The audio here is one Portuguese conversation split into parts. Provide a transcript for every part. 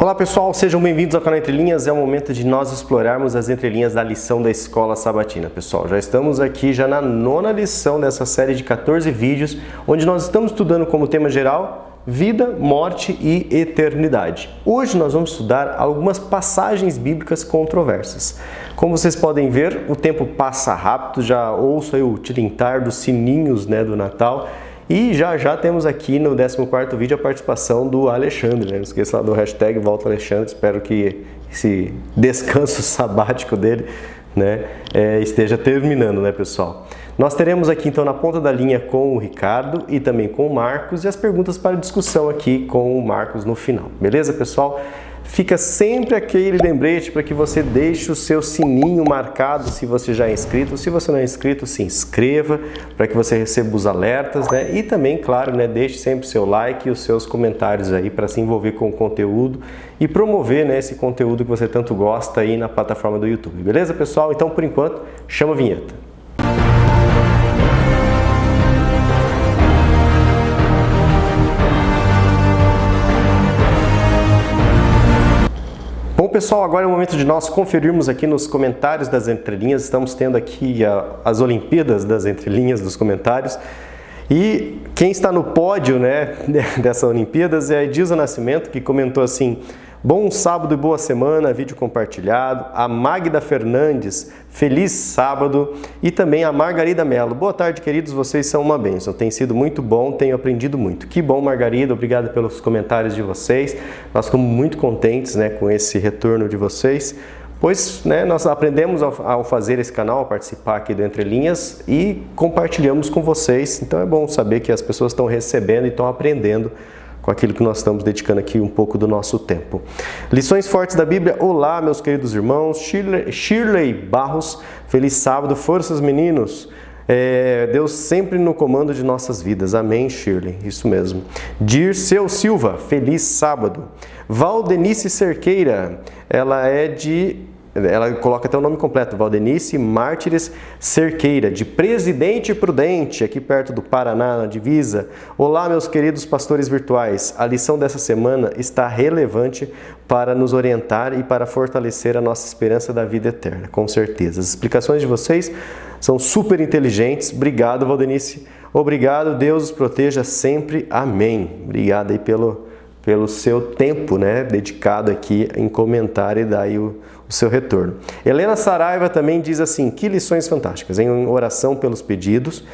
Olá pessoal, sejam bem-vindos ao canal Entre Linhas. É o momento de nós explorarmos as entrelinhas da lição da Escola Sabatina. Pessoal, já estamos aqui já na 9ª lição dessa série de 14 vídeos, onde nós estamos estudando como tema geral vida, morte e eternidade. Hoje nós vamos estudar algumas passagens bíblicas controversas. Como vocês podem ver, o tempo passa rápido, já ouço aí o tilintar dos sininhos, do Natal. E já temos aqui no 14º vídeo a participação do Alexandre, Não esqueça lá do hashtag Volta Alexandre. Espero que esse descanso sabático dele, esteja terminando, pessoal? Nós teremos aqui então na ponta da linha com o Ricardo e também com o Marcos e as perguntas para discussão aqui com o Marcos no final. Beleza, pessoal? Fica sempre aquele lembrete para que você deixe o seu sininho marcado se você já é inscrito. Se você não é inscrito, se inscreva para que você receba os alertas, E também, claro, deixe sempre o seu like e os seus comentários aí para se envolver com o conteúdo e promover, esse conteúdo que você tanto gosta aí na plataforma do YouTube. Beleza, pessoal? Então, por enquanto, chama a vinheta. Bom, pessoal, agora é o momento de nós conferirmos aqui nos comentários das entrelinhas. Estamos tendo aqui as Olimpíadas das entrelinhas dos comentários. E quem está no pódio, dessas Olimpíadas é a Edilza Nascimento, que comentou assim: bom sábado e boa semana, vídeo compartilhado. A Magda Fernandes, feliz sábado. E também a Margarida Mello, boa tarde, queridos, vocês são uma bênção. Tem sido muito bom, tenho aprendido muito. Que bom, Margarida, obrigado pelos comentários de vocês. Nós ficamos muito contentes, com esse retorno de vocês. Pois, nós aprendemos ao fazer esse canal, a participar aqui do Entre Linhas e compartilhamos com vocês. Então é bom saber que as pessoas estão recebendo e estão aprendendo com aquilo que nós estamos dedicando aqui um pouco do nosso tempo. Lições fortes da Bíblia. Olá, meus queridos irmãos. Shirley Barros, feliz sábado. Forças, meninos. Deus sempre no comando de nossas vidas. Amém, Shirley. Isso mesmo. Dirceu Silva, feliz sábado. Valdenice Cerqueira, ela coloca até o nome completo, Valdenice Mártires Cerqueira, de Presidente Prudente, aqui perto do Paraná, na divisa. Olá, meus queridos pastores virtuais. A lição dessa semana está relevante para nos orientar e para fortalecer a nossa esperança da vida eterna, com certeza. As explicações de vocês são super inteligentes. Obrigado, Valdenice. Obrigado, Deus os proteja sempre. Amém. Obrigado aí pelo seu tempo, dedicado aqui em comentar e dar aí o seu retorno. Helena Saraiva também diz assim: que lições fantásticas, em oração pelos pedidos,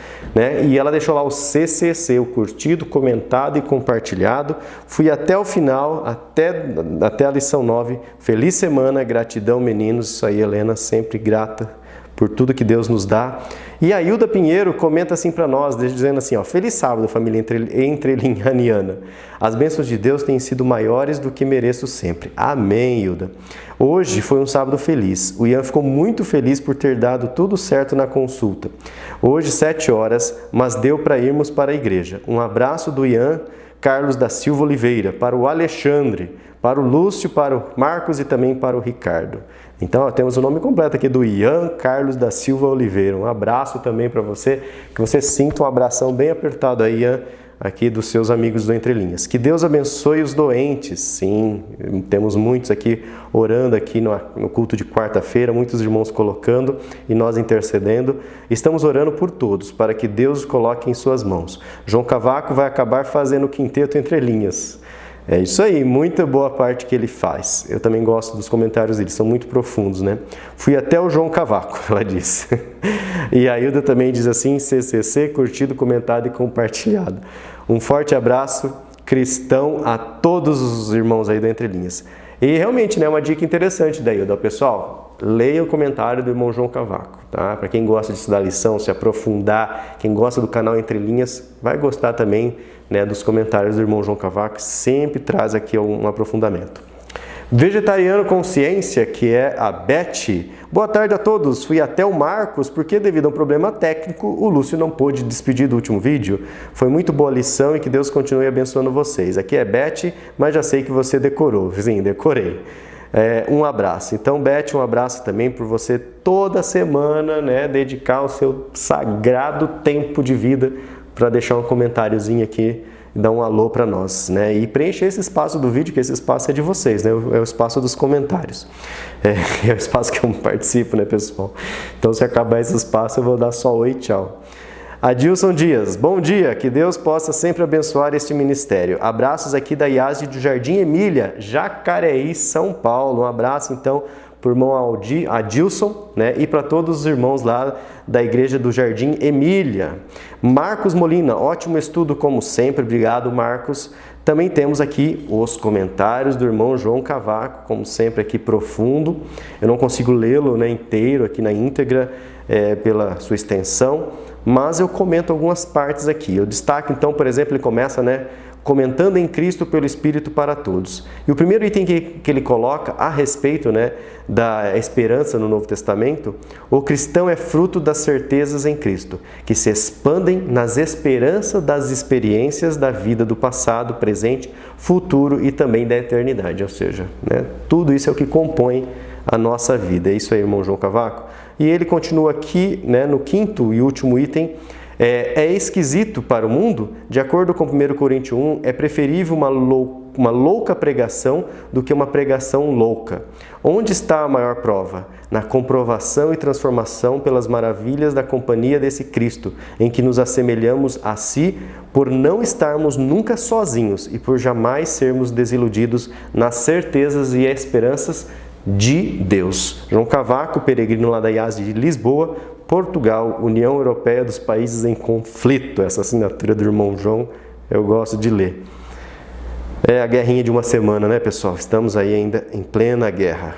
E ela deixou lá o CCC, o curtido, comentado e compartilhado. Fui até o final, até a lição 9. Feliz semana, gratidão, meninos. Isso aí, Helena, sempre grata por tudo que Deus nos dá. E a Hilda Pinheiro comenta assim para nós, dizendo assim: feliz sábado, família entrelinhaniana. As bênçãos de Deus têm sido maiores do que mereço sempre. Amém, Hilda. Hoje foi um sábado feliz. O Ian ficou muito feliz por ter dado tudo certo na consulta. Hoje, 7 horas, mas deu para irmos para a igreja. Um abraço do Ian Carlos da Silva Oliveira, para o Alexandre, para o Lúcio, para o Marcos e também para o Ricardo. Então, temos o nome completo aqui do Ian Carlos da Silva Oliveira. Um abraço também para você, que você sinta um abração bem apertado aí, Ian, aqui dos seus amigos do Entre Linhas. Que Deus abençoe os doentes. Sim, temos muitos aqui orando aqui no culto de quarta-feira, muitos irmãos colocando e nós intercedendo. Estamos orando por todos, para que Deus os coloque em suas mãos. João Cavaco vai acabar fazendo o quinteto Entre Linhas. É isso aí, muita boa parte que ele faz. Eu também gosto dos comentários dele, são muito profundos, Fui até o João Cavaco, ela disse. E a Hilda também diz assim: CCC, curtido, comentado e compartilhado. Um forte abraço cristão a todos os irmãos aí do Entre Linhas. E realmente, uma dica interessante da Hilda, pessoal. Leia o comentário do irmão João Cavaco, tá? Para quem gosta de estudar a lição, se aprofundar, quem gosta do canal Entre Linhas, vai gostar também, dos comentários do irmão João Cavaco, que sempre traz aqui um aprofundamento. Vegetariano Consciência, que é a Beth. Boa tarde a todos. Fui até o Marcos, porque devido a um problema técnico, o Lúcio não pôde despedir do último vídeo. Foi muito boa a lição e que Deus continue abençoando vocês. Aqui é Beth, mas já sei que você decorou. Sim, decorei. Um abraço. Então, Beth, um abraço também por você toda semana, dedicar o seu sagrado tempo de vida para deixar um comentáriozinho aqui dá um alô para nós, né? E preencher esse espaço do vídeo, que esse espaço é de vocês, né? É o espaço dos comentários. É o espaço que eu participo, né, pessoal? Então, se acabar esse espaço, eu vou dar só oi e tchau. Adilson Dias, bom dia, que Deus possa sempre abençoar este ministério. Abraços aqui da IASD do Jardim Emília, Jacareí, São Paulo. Um abraço, então, para o irmão Adilson, né? E para todos os irmãos lá da Igreja do Jardim Emília. Marcos Molina, ótimo estudo como sempre, obrigado, Marcos. Também temos aqui os comentários do irmão João Cavaco, como sempre aqui profundo. Eu não consigo lê-lo, né, inteiro aqui na íntegra, pela sua extensão, mas eu comento algumas partes aqui. Eu destaco então, por exemplo, ele começa, né, comentando em Cristo pelo Espírito para todos. E o primeiro item que ele coloca a respeito, né, da esperança no Novo Testamento, o cristão é fruto das certezas em Cristo, que se expandem nas esperanças das experiências da vida do passado, presente, futuro e também da eternidade. Ou seja, né, tudo isso é o que compõe a nossa vida. É isso aí, irmão João Cavaco. E ele continua aqui, né, no quinto e último item. É esquisito para o mundo? De acordo com 1 Coríntios 1, é preferível uma louca pregação do que uma pregação louca. Onde está a maior prova? Na comprovação e transformação pelas maravilhas da companhia desse Cristo, em que nos assemelhamos a si por não estarmos nunca sozinhos e por jamais sermos desiludidos nas certezas e esperanças de Deus. João Cavaco, peregrino lá da IASD de Lisboa, Portugal, União Europeia dos Países em Conflito. Essa assinatura do irmão João eu gosto de ler. É a guerrinha de uma semana, né, pessoal? Estamos aí ainda em plena guerra.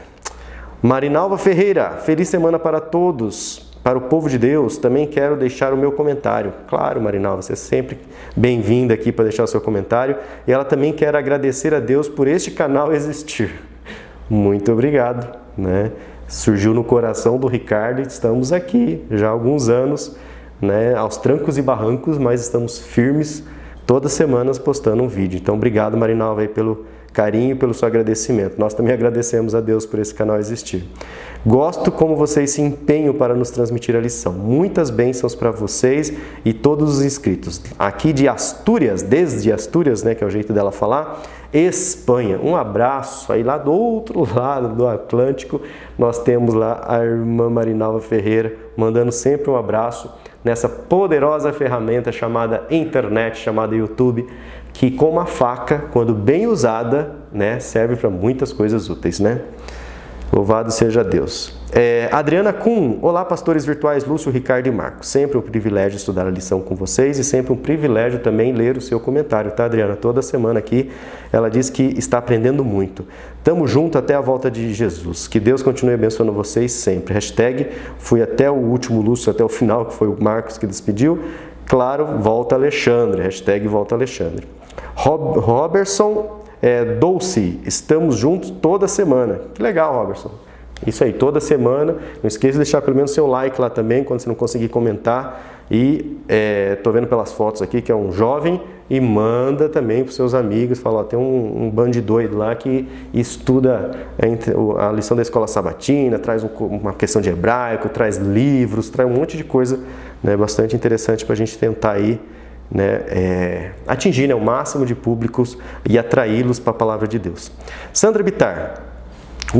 Marinalva Ferreira, feliz semana para todos. Para o povo de Deus, também quero deixar o meu comentário. Claro, Marinalva, você é sempre bem-vinda aqui para deixar o seu comentário. E ela também quer agradecer a Deus por este canal existir. Muito obrigado, né? Surgiu no coração do Ricardo e estamos aqui já há alguns anos, né? Aos trancos e barrancos, mas estamos firmes todas as semanas postando um vídeo. Então, obrigado, Marinalva, aí, pelo carinho e pelo seu agradecimento. Nós também agradecemos a Deus por esse canal existir. Gosto como vocês se empenham para nos transmitir a lição. Muitas bênçãos para vocês e todos os inscritos. Aqui de Astúrias, desde Astúrias, né, que é o jeito dela falar, Espanha. Um abraço. Aí lá do outro lado do Atlântico, nós temos lá a irmã Marinalva Ferreira, mandando sempre um abraço nessa poderosa ferramenta chamada internet, chamada YouTube, que com uma faca, quando bem usada, né, serve para muitas coisas úteis, né? Louvado seja Deus. Adriana Kuhn, olá pastores virtuais Lúcio, Ricardo e Marcos. Sempre um privilégio estudar a lição com vocês e sempre um privilégio também ler o seu comentário, tá, Adriana? Toda semana aqui ela diz que está aprendendo muito. Tamo junto até a volta de Jesus. Que Deus continue abençoando vocês sempre. Hashtag fui até o último Lúcio, até o final, que foi o Marcos que despediu. Claro, volta Alexandre. Hashtag volta Alexandre. Robertson Dolce, estamos juntos toda semana. Que legal, Robertson. Isso aí, toda semana. Não esqueça de deixar pelo menos seu like lá também, quando você não conseguir comentar. E tô vendo pelas fotos aqui que é um jovem e manda também para os seus amigos. Fala, ó, tem um bando de doido lá que estuda a lição da escola sabatina, traz uma questão de hebraico, traz livros, traz um monte de coisa, né, bastante interessante para a gente tentar aí, né, atingir, né, o máximo de públicos e atraí-los para a palavra de Deus. Sandra Bittar, o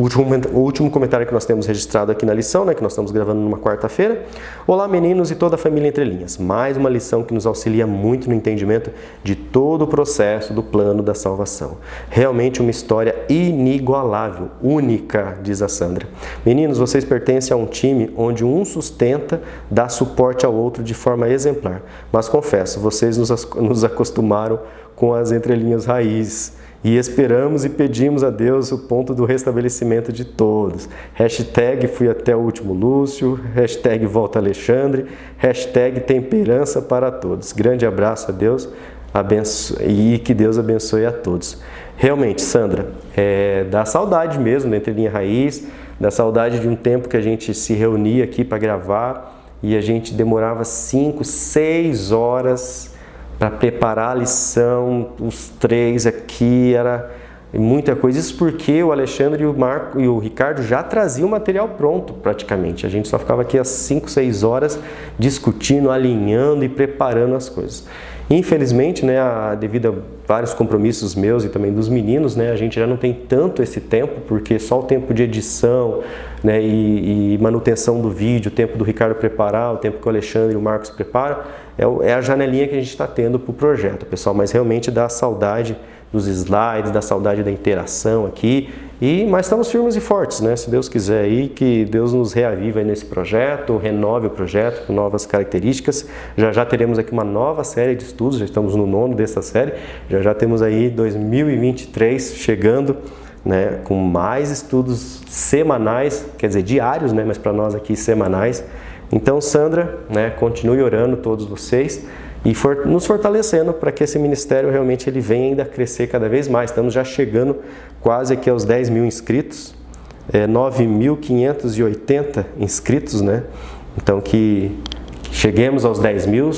último comentário que nós temos registrado aqui na lição, né, que nós estamos gravando numa quarta-feira. Olá meninos e toda a família Entre Linhas. Mais uma lição que nos auxilia muito no entendimento de todo o processo do plano da salvação. Realmente uma história inigualável, única, diz a Sandra. Meninos, vocês pertencem a um time onde um sustenta, dá suporte ao outro de forma exemplar. Mas confesso, vocês nos acostumaram com as entrelinhas raiz. E esperamos e pedimos a Deus o ponto do restabelecimento de todos. Hashtag fui até o último Lúcio, hashtag volta Alexandre, hashtag temperança para todos. Grande abraço a Deus e que Deus abençoe a todos. Realmente, Sandra, dá saudade mesmo da Entrelinha Raiz, dá saudade de um tempo que a gente se reunia aqui para gravar e a gente demorava 5, 6 horas para preparar a lição, os três aqui, era muita coisa. Isso porque o Alexandre e o Marco e o Ricardo já traziam o material pronto praticamente. A gente só ficava aqui às 5, 6 horas discutindo, alinhando e preparando as coisas. Infelizmente, né, devido a vários compromissos meus e também dos meninos, né, a gente já não tem tanto esse tempo, porque só o tempo de edição, né, e manutenção do vídeo, o tempo do Ricardo preparar, o tempo que o Alexandre e o Marcos preparam, é a janelinha que a gente está tendo para o projeto, pessoal. Mas realmente dá saudade dos slides, dá saudade da interação aqui. Mas estamos firmes e fortes, né? Se Deus quiser aí, que Deus nos reaviva aí nesse projeto, renove o projeto com novas características. Já teremos aqui uma nova série de estudos, já estamos no 9º dessa série, já temos aí 2023 chegando, né, com mais estudos semanais, quer dizer, diários, né, mas para nós aqui semanais. Então, Sandra, né, continue orando todos vocês e nos fortalecendo para que esse ministério realmente ele venha ainda a crescer cada vez mais. Estamos já chegando quase aqui aos 10 mil inscritos, 9.580 inscritos, né? Então que cheguemos aos 10 mil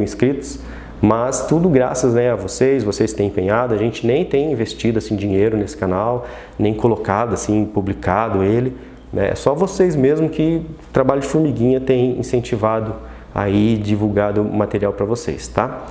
inscritos, mas tudo graças, né, a vocês têm empenhado. A gente nem tem investido assim dinheiro nesse canal, nem colocado assim, publicado ele, né? É só vocês mesmo que o trabalho de formiguinha tem incentivado aí, divulgado o material para vocês, tá?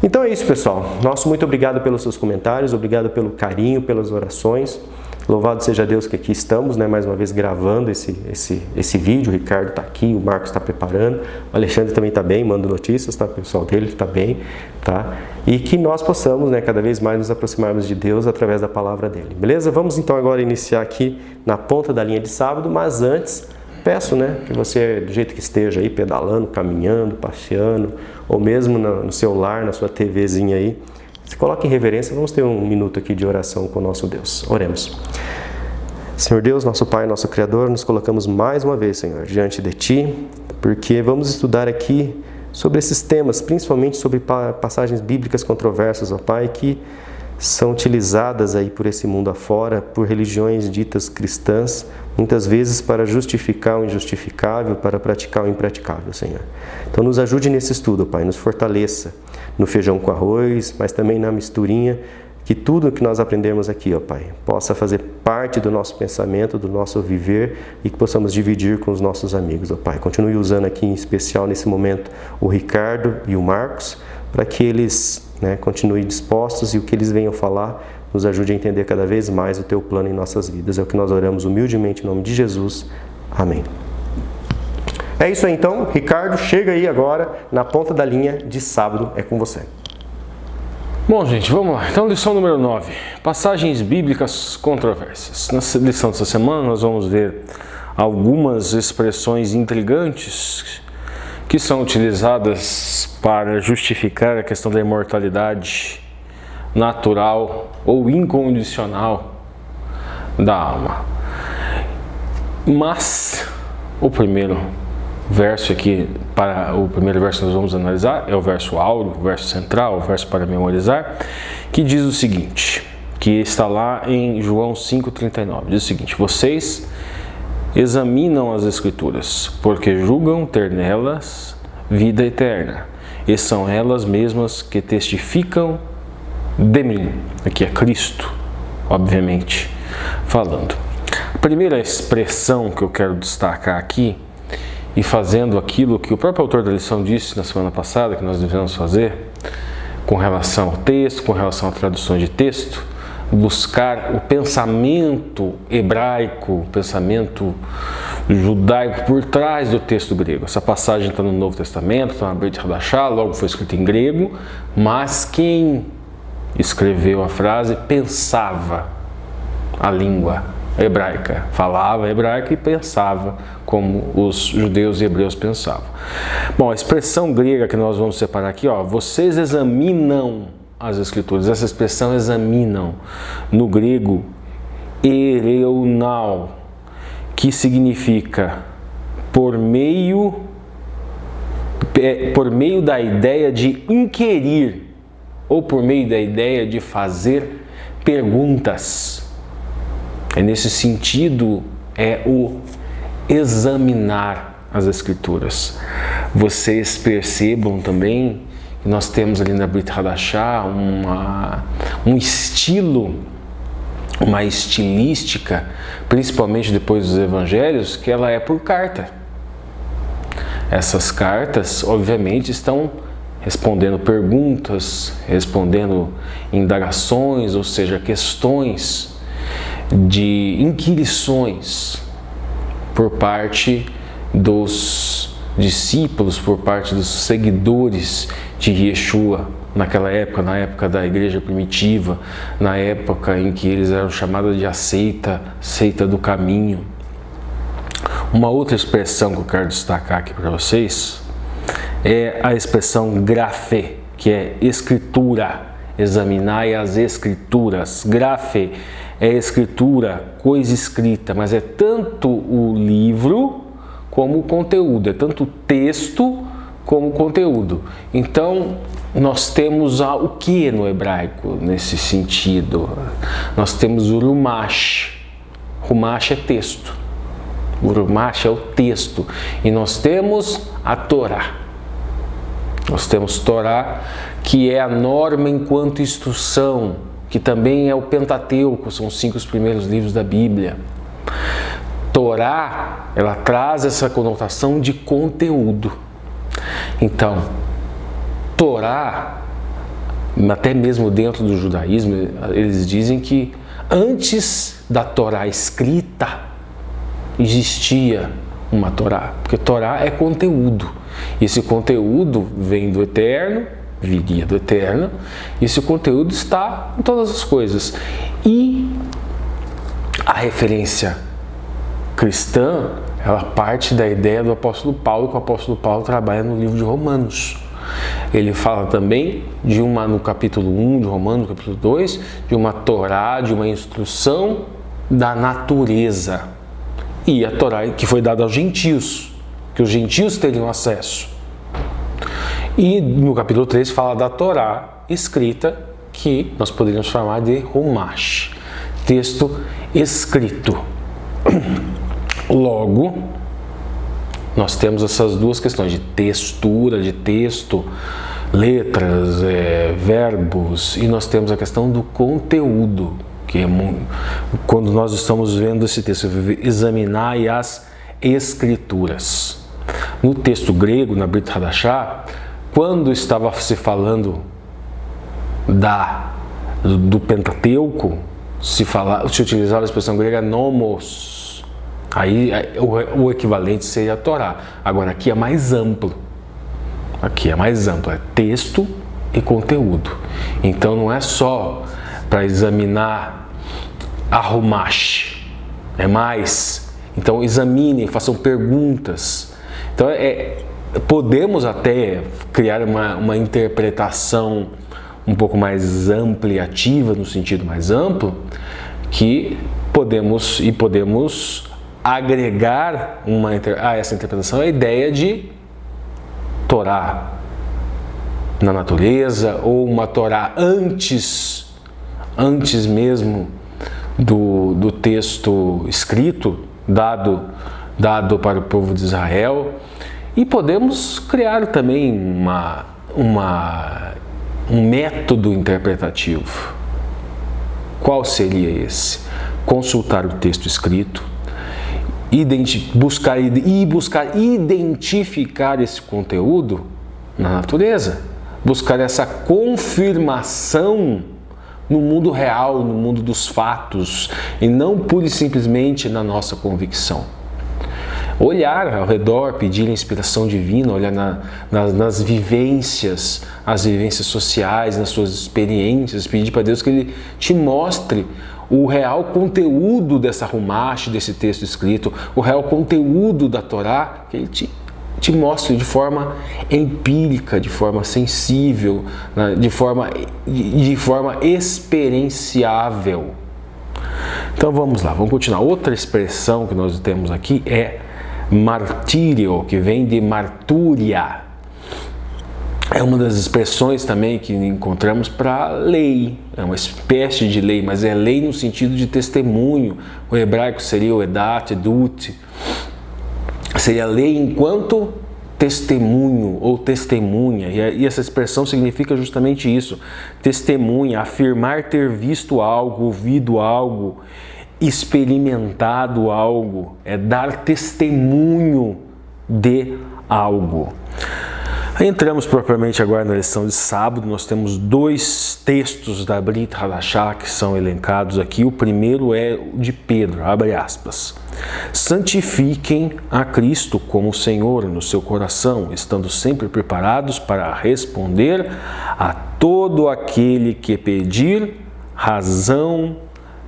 Então é isso, pessoal. Nosso muito obrigado pelos seus comentários, obrigado pelo carinho, pelas orações. Louvado seja Deus que aqui estamos, né, mais uma vez gravando esse vídeo. O Ricardo está aqui, o Marcos está preparando, o Alexandre também está bem, manda notícias, tá? O pessoal dele está bem, tá? E que nós possamos, né, cada vez mais nos aproximarmos de Deus através da palavra dele, beleza? Vamos então agora iniciar aqui na ponta da linha de sábado, mas antes peço, né, que você, do jeito que esteja aí, pedalando, caminhando, passeando, ou mesmo no celular, na sua TVzinha aí, se coloque em reverência. Vamos ter um minuto aqui de oração com o nosso Deus. Oremos. Senhor Deus, nosso Pai, nosso Criador, nos colocamos mais uma vez, Senhor, diante de Ti, porque vamos estudar aqui sobre esses temas, principalmente sobre passagens bíblicas controversas, ó Pai, que são utilizadas aí por esse mundo afora, por religiões ditas cristãs, muitas vezes para justificar o injustificável, para praticar o impraticável, Senhor. Então nos ajude nesse estudo, Pai, nos fortaleça no feijão com arroz, mas também na misturinha, que tudo que nós aprendemos aqui, ó Pai, possa fazer parte do nosso pensamento, do nosso viver e que possamos dividir com os nossos amigos, ó Pai. Continue usando aqui em especial nesse momento o Ricardo e o Marcos, para que eles, né, continuem dispostos e o que eles venham falar nos ajude a entender cada vez mais o Teu plano em nossas vidas. É o que nós oramos humildemente em nome de Jesus. Amém. É isso aí então, Ricardo, chega aí agora na ponta da linha de sábado, é com você. Bom, gente, vamos lá. Então, lição número 9, passagens bíblicas controversas. Na lição dessa semana nós vamos ver algumas expressões intrigantes que são utilizadas para justificar a questão da imortalidade natural ou incondicional da alma. Mas o primeiro verso aqui, o primeiro verso que nós vamos analisar é o verso áureo, o verso central, o verso para memorizar, que diz o seguinte, que está lá em João 5,39, diz o seguinte: vocês examinam as Escrituras, porque julgam ter nelas vida eterna, e são elas mesmas que testificam de mim. Aqui é Cristo, obviamente, falando. A primeira expressão que eu quero destacar aqui, e fazendo aquilo que o próprio autor da lição disse na semana passada, que nós devemos fazer, com relação ao texto, com relação à tradução de texto, buscar o pensamento hebraico, o pensamento judaico por trás do texto grego. Essa passagem está no Novo Testamento, está na Brit Hadashah, logo foi escrita em grego, mas quem escreveu a frase pensava a língua hebraica, falava hebraico e pensava como os judeus e hebreus pensavam. Bom, a expressão grega que nós vamos separar aqui, ó, vocês examinam as Escrituras. Essa expressão examinam, no grego, ereunal, que significa por meio da ideia de inquirir ou por meio da ideia de fazer perguntas. É nesse sentido, é o examinar as Escrituras. Vocês percebam também que nós temos ali na Brit Hadashah um estilo, uma estilística, principalmente depois dos Evangelhos, que ela é por carta. Essas cartas, obviamente, estão respondendo perguntas, respondendo indagações, ou seja, questões de inquirições por parte dos discípulos, por parte dos seguidores de Yeshua naquela época, na época da igreja primitiva, na época em que eles eram chamados de seita do caminho. Uma outra expressão que eu quero destacar aqui para vocês é a expressão grafé, que é escritura. Examinai as escrituras. Grafé é escritura, coisa escrita, mas é tanto o livro como o conteúdo, é tanto o texto como o conteúdo. Então, nós temos o que no hebraico nesse sentido? Nós temos o Rumash. Rumash é texto. O Rumash é o texto. E nós temos a Torá. Nós temos Torá, que é a norma enquanto instrução, que também é o Pentateuco, são os 5 primeiros livros da Bíblia. Torá, ela traz essa conotação de conteúdo. Então, Torá, até mesmo dentro do judaísmo, eles dizem que antes da Torá escrita, existia uma Torá, porque Torá é conteúdo. Esse conteúdo vem do Eterno, viria do Eterno, e esse conteúdo está em todas as coisas. E a referência cristã, ela parte da ideia do apóstolo Paulo, que o apóstolo Paulo trabalha no livro de Romanos. Ele fala também de no capítulo 1 de Romanos, no capítulo 2, de uma Torá, de uma instrução da natureza. E a Torá que foi dada aos gentios, que os gentios teriam acesso. E no capítulo 3 fala da Torá escrita, que nós poderíamos chamar de Rumash, texto escrito. Logo, nós temos essas duas questões de textura, de texto, letras, verbos, e nós temos a questão do conteúdo, que é quando nós estamos vendo esse texto, examinar as escrituras. No texto grego, na Brit Hadashah, quando estava se falando do Pentateuco, se utilizava a expressão grega nomos. Aí o equivalente seria a Torá. Agora aqui é mais amplo. Aqui é mais amplo, é texto e conteúdo. Então não é só para examinar a Rumash, é mais. Então examinem, façam perguntas. Então podemos até criar uma interpretação um pouco mais ampliativa, no sentido mais amplo, que podemos agregar a essa interpretação a ideia de Torá na natureza, ou uma Torá antes mesmo do texto escrito, dado para o povo de Israel. E podemos criar também um método interpretativo. Qual seria esse? Consultar o texto escrito, buscar identificar esse conteúdo na natureza, buscar essa confirmação no mundo real, no mundo dos fatos, e não pura e simplesmente na nossa convicção. Olhar ao redor, pedir a inspiração divina, olhar nas vivências, as vivências sociais, nas suas experiências, pedir para Deus que Ele te mostre o real conteúdo dessa Rumash, desse texto escrito, o real conteúdo da Torá, que Ele te mostre de forma empírica, de forma sensível, de forma experienciável. Então vamos lá, vamos continuar. Outra expressão que nós temos aqui é martírio, que vem de martúria. É uma das expressões também que encontramos para lei, é uma espécie de lei, mas é lei no sentido de testemunho. O hebraico seria o edat, edut, seria lei enquanto testemunho ou testemunha, e essa expressão significa justamente isso, testemunha, afirmar ter visto algo, ouvido algo, experimentado algo, é dar testemunho de algo. Entramos propriamente agora na lição de sábado. Nós temos 2 textos da Brit Hadashah que são elencados aqui. O primeiro é o de Pedro, abre aspas. Santifiquem a Cristo como Senhor no seu coração, estando sempre preparados para responder a todo aquele que pedir razão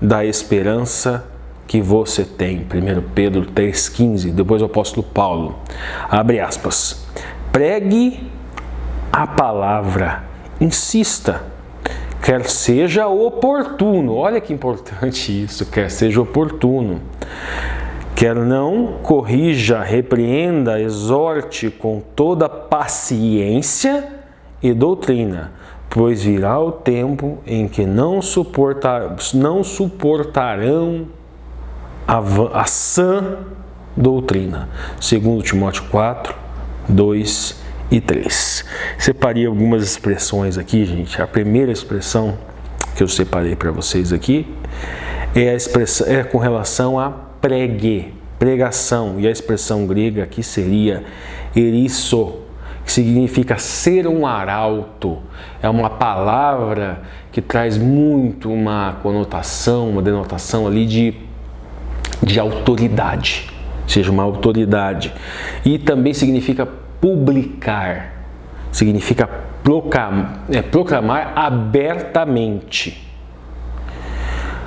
da esperança que você tem. 1 Pedro 3,15. Depois o apóstolo Paulo, abre aspas. Pregue a palavra, insista, quer seja oportuno. Olha que importante isso, quer seja oportuno. Quer não, corrija, repreenda, exorte com toda paciência e doutrina, pois virá o tempo em que não suportarão a sã doutrina. 2 Timóteo 4, 2 e 3. Separei algumas expressões aqui, gente. A primeira expressão que eu separei para vocês aqui é com relação a pregação, e a expressão grega aqui seria erisso, que significa ser um arauto. É uma palavra que traz muito uma conotação, uma denotação ali de autoridade, seja uma autoridade. E também significa publicar, significa proclamar abertamente.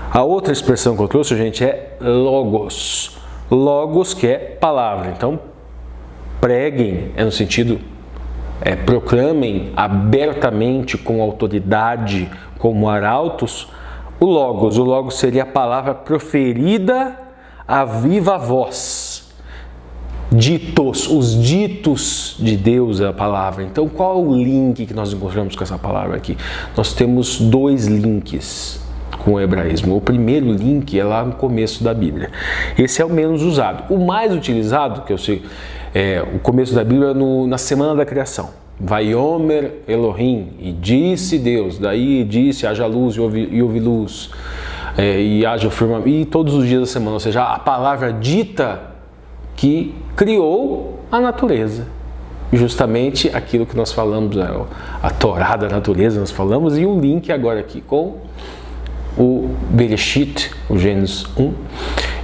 A outra expressão que eu trouxe, gente, é logos. Logos, que é palavra. Então, preguem é no sentido, proclamem abertamente, com autoridade, como arautos, o logos. O logos seria a palavra proferida a viva voz. Ditos, os ditos de Deus é a palavra. Então, qual é o link que nós encontramos com essa palavra aqui? Nós temos 2 links com o hebraísmo. O primeiro link é lá no começo da Bíblia. Esse é o menos usado. O mais utilizado, que eu sei, o começo da Bíblia na semana da criação. Vaiomer Elohim, e disse Deus, daí disse haja luz e houve luz, e haja firmamento, e todos os dias da semana, ou seja, a palavra dita que criou a natureza. Justamente aquilo que nós falamos, a Torá da natureza, nós falamos, e o link agora aqui com o Bereshit, o Gênesis 1,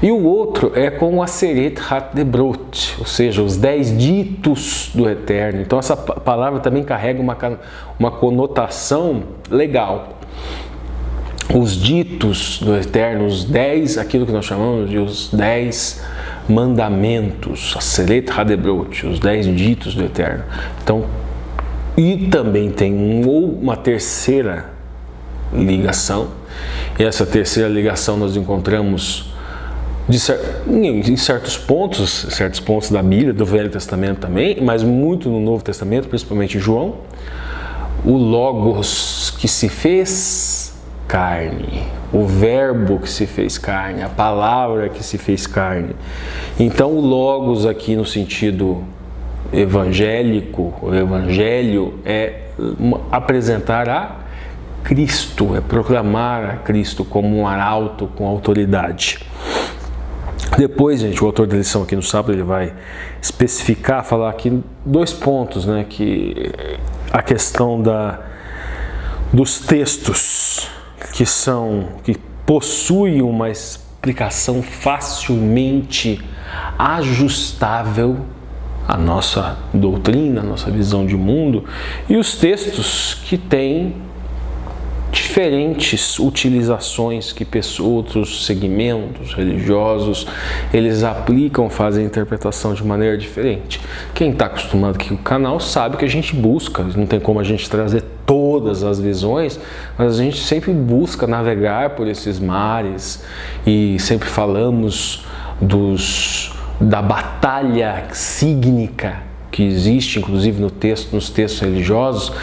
e o outro é com o Aseret HaDebrot, ou seja, os 10 ditos do Eterno. Então essa palavra também carrega uma conotação legal. Os ditos do Eterno, os 10, aquilo que nós chamamos de os 10 mandamentos, Aseret HaDebrot, os 10 ditos do Eterno. Então, e também tem uma terceira ligação, e essa terceira ligação nós encontramos em certos pontos da Bíblia, do Velho Testamento também, mas muito no Novo Testamento, principalmente em João, o Logos que se fez carne, o Verbo que se fez carne, a palavra que se fez carne. Então o Logos aqui no sentido evangélico, o Evangelho é apresentar a Cristo, é proclamar a Cristo como um arauto com autoridade. Depois, gente, o autor da lição aqui no sábado, ele vai especificar, falar aqui 2 pontos, né, que a questão dos textos que possuem uma explicação facilmente ajustável à nossa doutrina, à nossa visão de mundo, e os textos que têm diferentes utilizações que outros segmentos religiosos eles aplicam, fazem a interpretação de maneira diferente. Quem está acostumado aqui com o canal sabe que a gente busca, não tem como a gente trazer todas as visões, mas a gente sempre busca navegar por esses mares e sempre falamos da batalha sígnica que existe, inclusive nos textos religiosos,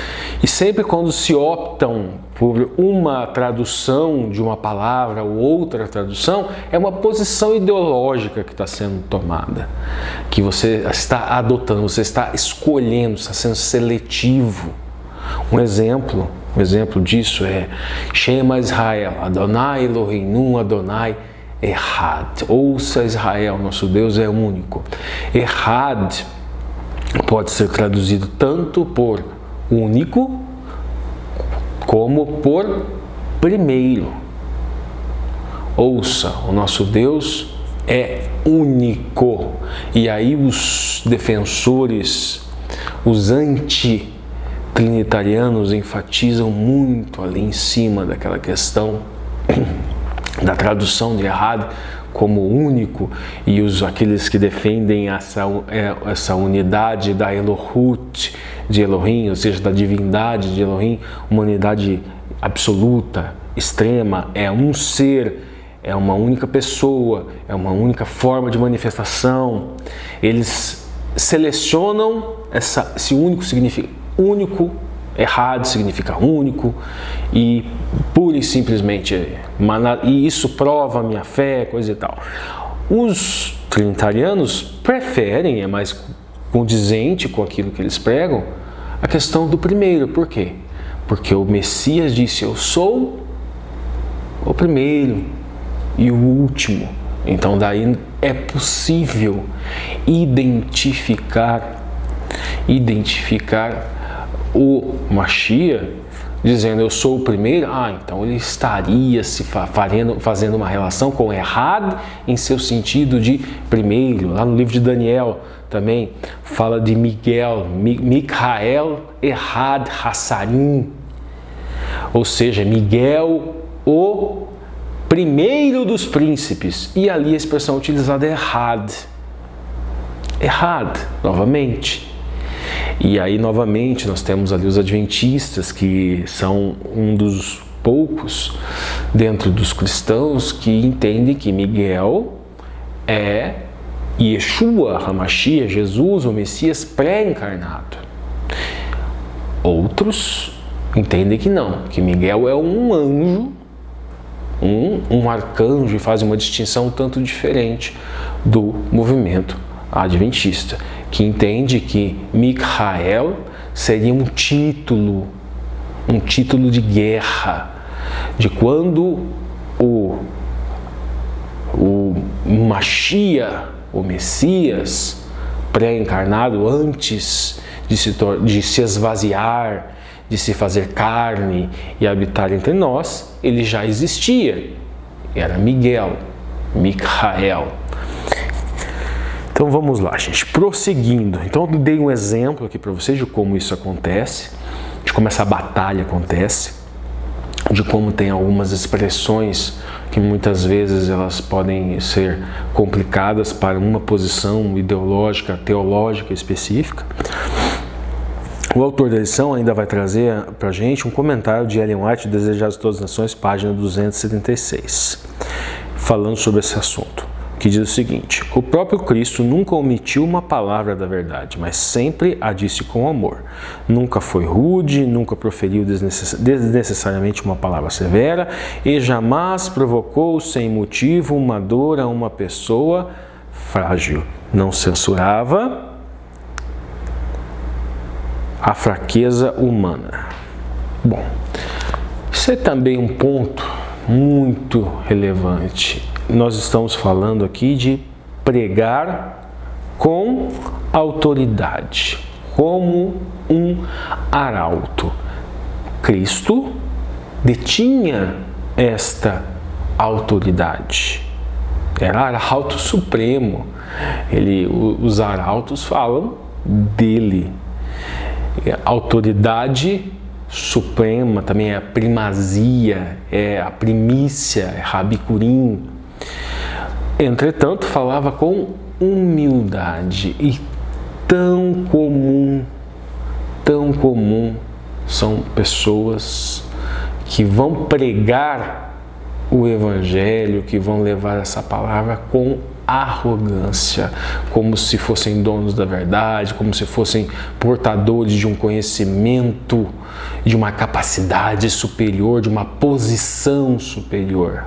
e sempre quando se optam por uma tradução de uma palavra ou outra tradução, é uma posição ideológica que está sendo tomada, que você está adotando, você está escolhendo, está sendo seletivo. Um exemplo disso é Shema Israel, Adonai Eloheinu, Adonai Echad. Ouça Israel, nosso Deus é único. Echad pode ser traduzido tanto por único como por primeiro. Ouça, o nosso Deus é único. E aí os defensores, os anti-trinitarianos enfatizam muito ali em cima daquela questão da tradução de errado como único, e aqueles que defendem essa unidade da Elohut de Elohim, ou seja, da divindade de Elohim, uma unidade absoluta, extrema, é um ser, é uma única pessoa, é uma única forma de manifestação. Eles selecionam esse único, significa único, errado significa único, e pura e simplesmente, e isso prova a minha fé, coisa e tal. Os trinitarianos preferem, é mais condizente com aquilo que eles pregam, a questão do primeiro. Por quê? Porque o Messias disse: eu sou o primeiro e o último. Então daí é possível identificar o Mashiach dizendo: eu sou o primeiro. Então ele estaria fazendo uma relação com errado em seu sentido de primeiro. Lá no livro de Daniel também fala de Micael Errad Hassarim, ou seja, Miguel, o primeiro dos príncipes. E ali a expressão utilizada é errad, novamente. E aí, novamente, nós temos ali os adventistas, que são um dos poucos dentro dos cristãos que entendem que Miguel é Yeshua, HaMashiach, Jesus, o Messias pré-encarnado. Outros entendem que não, que Miguel é um anjo, um arcanjo, e fazem uma distinção um tanto diferente do movimento adventista, que entende que Micael seria um título de guerra, de quando o Mashiach, o Messias pré-encarnado, antes de se esvaziar, de se fazer carne e habitar entre nós, ele já existia. Era Miguel, Micael. Então vamos lá, gente, prosseguindo. Então eu dei um exemplo aqui para vocês de como isso acontece, de como essa batalha acontece, de como tem algumas expressões que muitas vezes elas podem ser complicadas para uma posição ideológica, teológica específica. O autor da lição ainda vai trazer para a gente um comentário de Ellen White, Desejados de Todas as Nações, página 276, falando sobre esse assunto, que diz o seguinte: o próprio Cristo nunca omitiu uma palavra da verdade, mas sempre a disse com amor. Nunca foi rude, nunca proferiu desnecessariamente uma palavra severa e jamais provocou sem motivo uma dor a uma pessoa frágil. Não censurava a fraqueza humana. Bom, isso é também um ponto muito relevante. Nós estamos falando aqui de pregar com autoridade, como um arauto. Cristo detinha esta autoridade. Era arauto supremo. Os arautos falam dele. Autoridade suprema também é a primazia, é a primícia, é Rabicurim. Entretanto, falava com humildade, e tão comum são pessoas que vão pregar o Evangelho, que vão levar essa palavra com arrogância, como se fossem donos da verdade, como se fossem portadores de um conhecimento, de uma capacidade superior, de uma posição superior.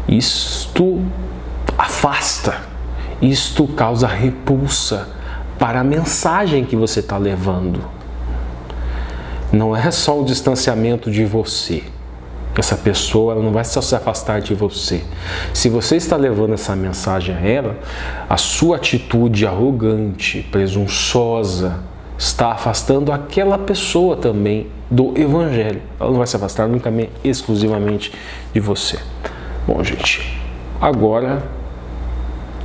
Isto afasta, isto causa repulsa para a mensagem que você está levando. Não é só o distanciamento de você, Essa pessoa ela não vai só se afastar de você. Se você está levando essa mensagem a ela, a sua atitude arrogante, presunçosa, está afastando aquela pessoa também do Evangelho. Ela não vai se afastar nunca exclusivamente de você. Bom, gente, agora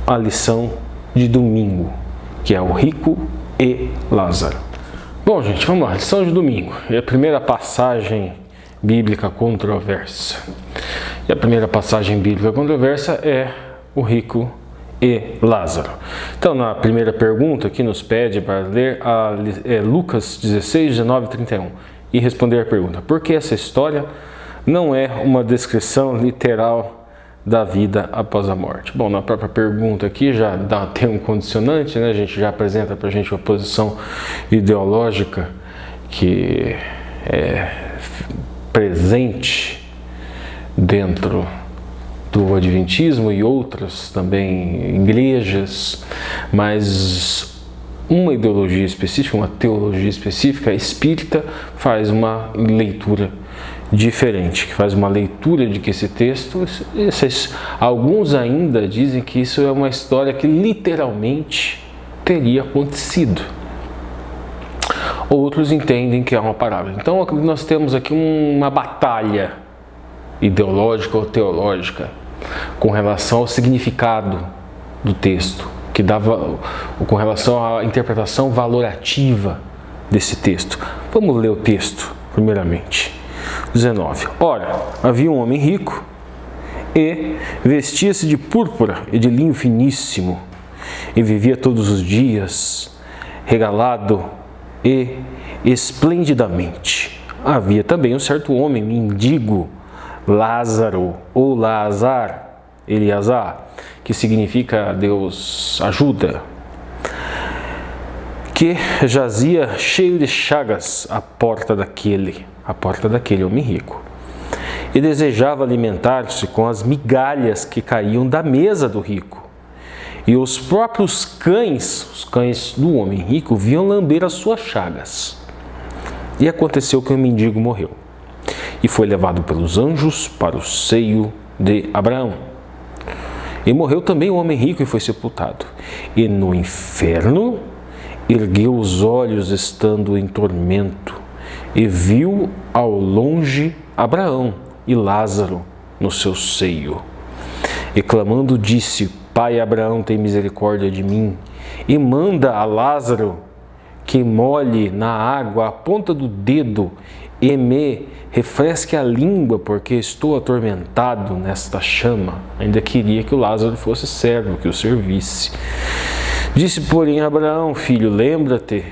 a lição de domingo, que é o rico e Lázaro. Bom, gente, vamos lá, lição de domingo. É a primeira passagem bíblica controversa. E a primeira passagem bíblica controversa é o rico e Lázaro. Então, na primeira pergunta que nos pede para ler Lucas 16, 19 e 31 e responder a pergunta: por que essa história não é uma descrição literal da vida após a morte? Bom, na própria pergunta aqui já tem um condicionante, né? A gente já apresenta para a gente uma posição ideológica que é presente dentro do Adventismo e outras também igrejas, mas uma ideologia específica, uma teologia específica espírita faz uma leitura diferente, que faz uma leitura de que esse texto, alguns ainda dizem que isso é uma história que literalmente teria acontecido. Outros entendem que é uma parábola. Então nós temos aqui uma batalha ideológica ou teológica com relação ao significado do texto, com relação à interpretação valorativa desse texto. Vamos ler o texto primeiramente. 19. Ora, havia um homem rico e vestia-se de púrpura e de linho finíssimo e vivia todos os dias regalado e esplendidamente. Havia também um certo homem mendigo, Lázaro, ou Eleazar, que significa Deus ajuda, que jazia cheio de chagas à porta daquele homem rico, e desejava alimentar-se com as migalhas que caíam da mesa do rico. E os próprios cães, os cães do homem rico, vinham lamber as suas chagas. E aconteceu que o mendigo morreu, e foi levado pelos anjos para o seio de Abraão. E morreu também o homem rico e foi sepultado. E no inferno ergueu os olhos estando em tormento, e viu ao longe Abraão e Lázaro no seu seio. E clamando disse: Pai Abraão, tem misericórdia de mim, e manda a Lázaro que molhe na água a ponta do dedo e me refresque a língua, porque estou atormentado nesta chama. Ainda queria que o Lázaro fosse servo, que o servisse. Disse, porém, Abraão: filho, lembra-te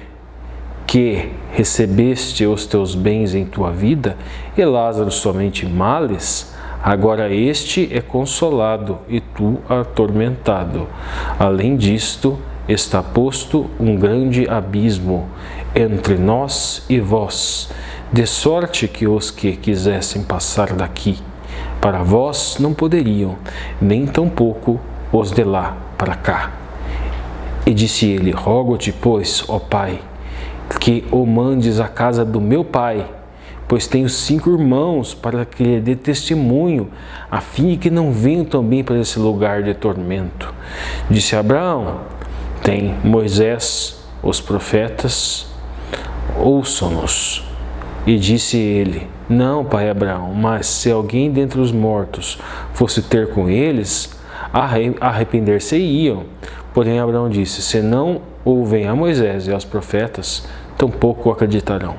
que recebeste os teus bens em tua vida, e Lázaro somente males. Agora este é consolado e tu atormentado. Além disto, está posto um grande abismo entre nós e vós, de sorte que os que quisessem passar daqui para vós não poderiam, nem tampouco os de lá para cá. E disse ele: rogo-te, pois, ó Pai, que o mandes à casa do meu pai, pois tenho 5 irmãos, para que lhe dê testemunho, a fim de que não venham também para esse lugar de tormento. Disse Abraão: tem Moisés, os profetas, ouçam-nos. E disse ele: não, pai Abraão, mas se alguém dentre os mortos fosse ter com eles, arrepender-se-iam. Porém Abraão disse: se não ouvem a Moisés e aos profetas, tampouco acreditarão,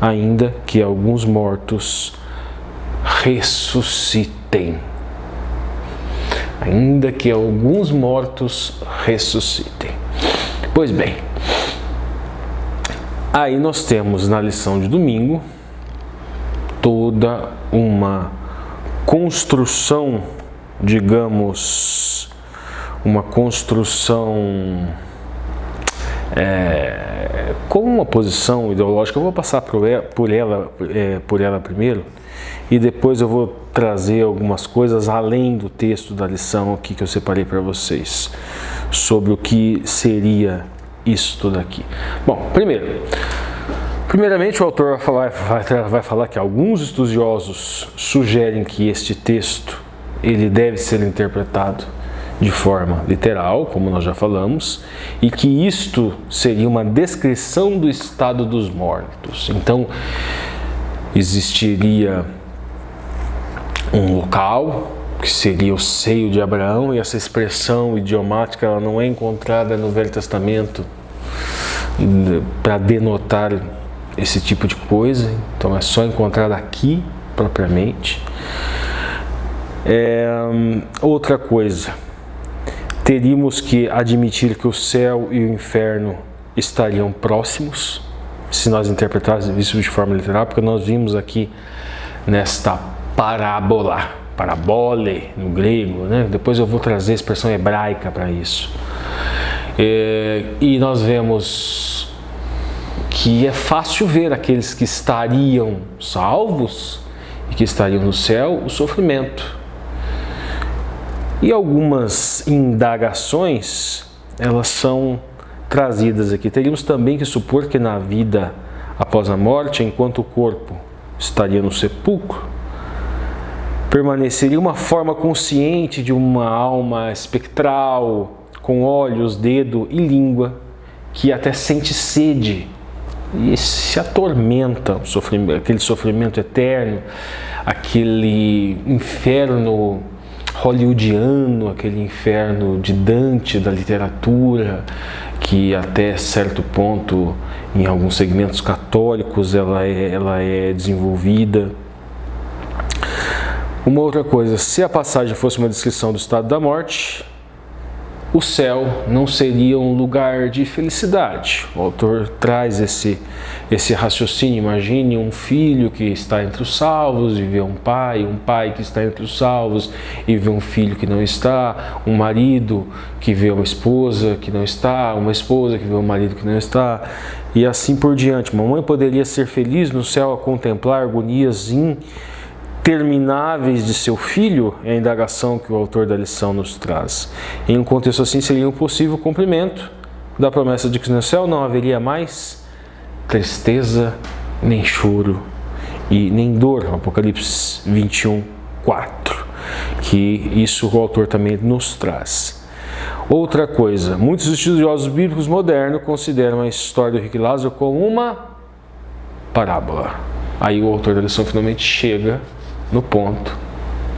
ainda que alguns mortos ressuscitem. Ainda que alguns mortos ressuscitem. Pois bem, aí nós temos na lição de domingo toda uma construção, digamos, uma construção com uma posição ideológica. Eu vou passar por ela primeiro e depois eu vou trazer algumas coisas além do texto da lição aqui que eu separei para vocês sobre o que seria isto daqui. Bom, primeiro, Primeiramente, o autor vai falar que alguns estudiosos sugerem que este texto ele deve ser interpretado de forma literal, como nós já falamos, e que isto seria uma descrição do estado dos mortos. Então, existiria um local que seria o seio de Abraão, e essa expressão idiomática ela não é encontrada no Velho Testamento para denotar esse tipo de coisa, então é só encontrada aqui propriamente. Outra coisa, teríamos que admitir que o céu e o inferno estariam próximos, se nós interpretássemos isso de forma literal, porque nós vimos aqui nesta parábola, parabole no grego, né? Depois eu vou trazer a expressão hebraica para isso. E nós vemos que é fácil ver aqueles que estariam salvos e que estariam no céu, o sofrimento. E algumas indagações, elas são trazidas aqui. Teríamos também que supor que na vida após a morte, enquanto o corpo estaria no sepulcro, permaneceria uma forma consciente de uma alma espectral, com olhos, dedo e língua, que até sente sede e se atormenta, aquele sofrimento eterno, aquele inferno hollywoodiano, aquele inferno de Dante da literatura, que até certo ponto, em alguns segmentos católicos, ela é desenvolvida. Uma outra coisa, se a passagem fosse uma descrição do estado da morte, o céu não seria um lugar de felicidade. O autor traz esse raciocínio. Imagine um filho que está entre os salvos e vê um pai que está entre os salvos e vê um filho que não está, um marido que vê uma esposa que não está, uma esposa que vê um marido que não está, e assim por diante. Uma mãe poderia ser feliz no céu a contemplar agonias intermináveis de seu filho? É a indagação que o autor da lição nos traz. Em um contexto assim, seria um possível cumprimento da promessa de que no céu não haveria mais tristeza, nem choro e nem dor. Apocalipse 21, 4. Que isso o autor também nos traz. Outra coisa, muitos estudiosos bíblicos modernos consideram a história do rico e Lázaro como uma parábola. Aí o autor da lição finalmente chega no ponto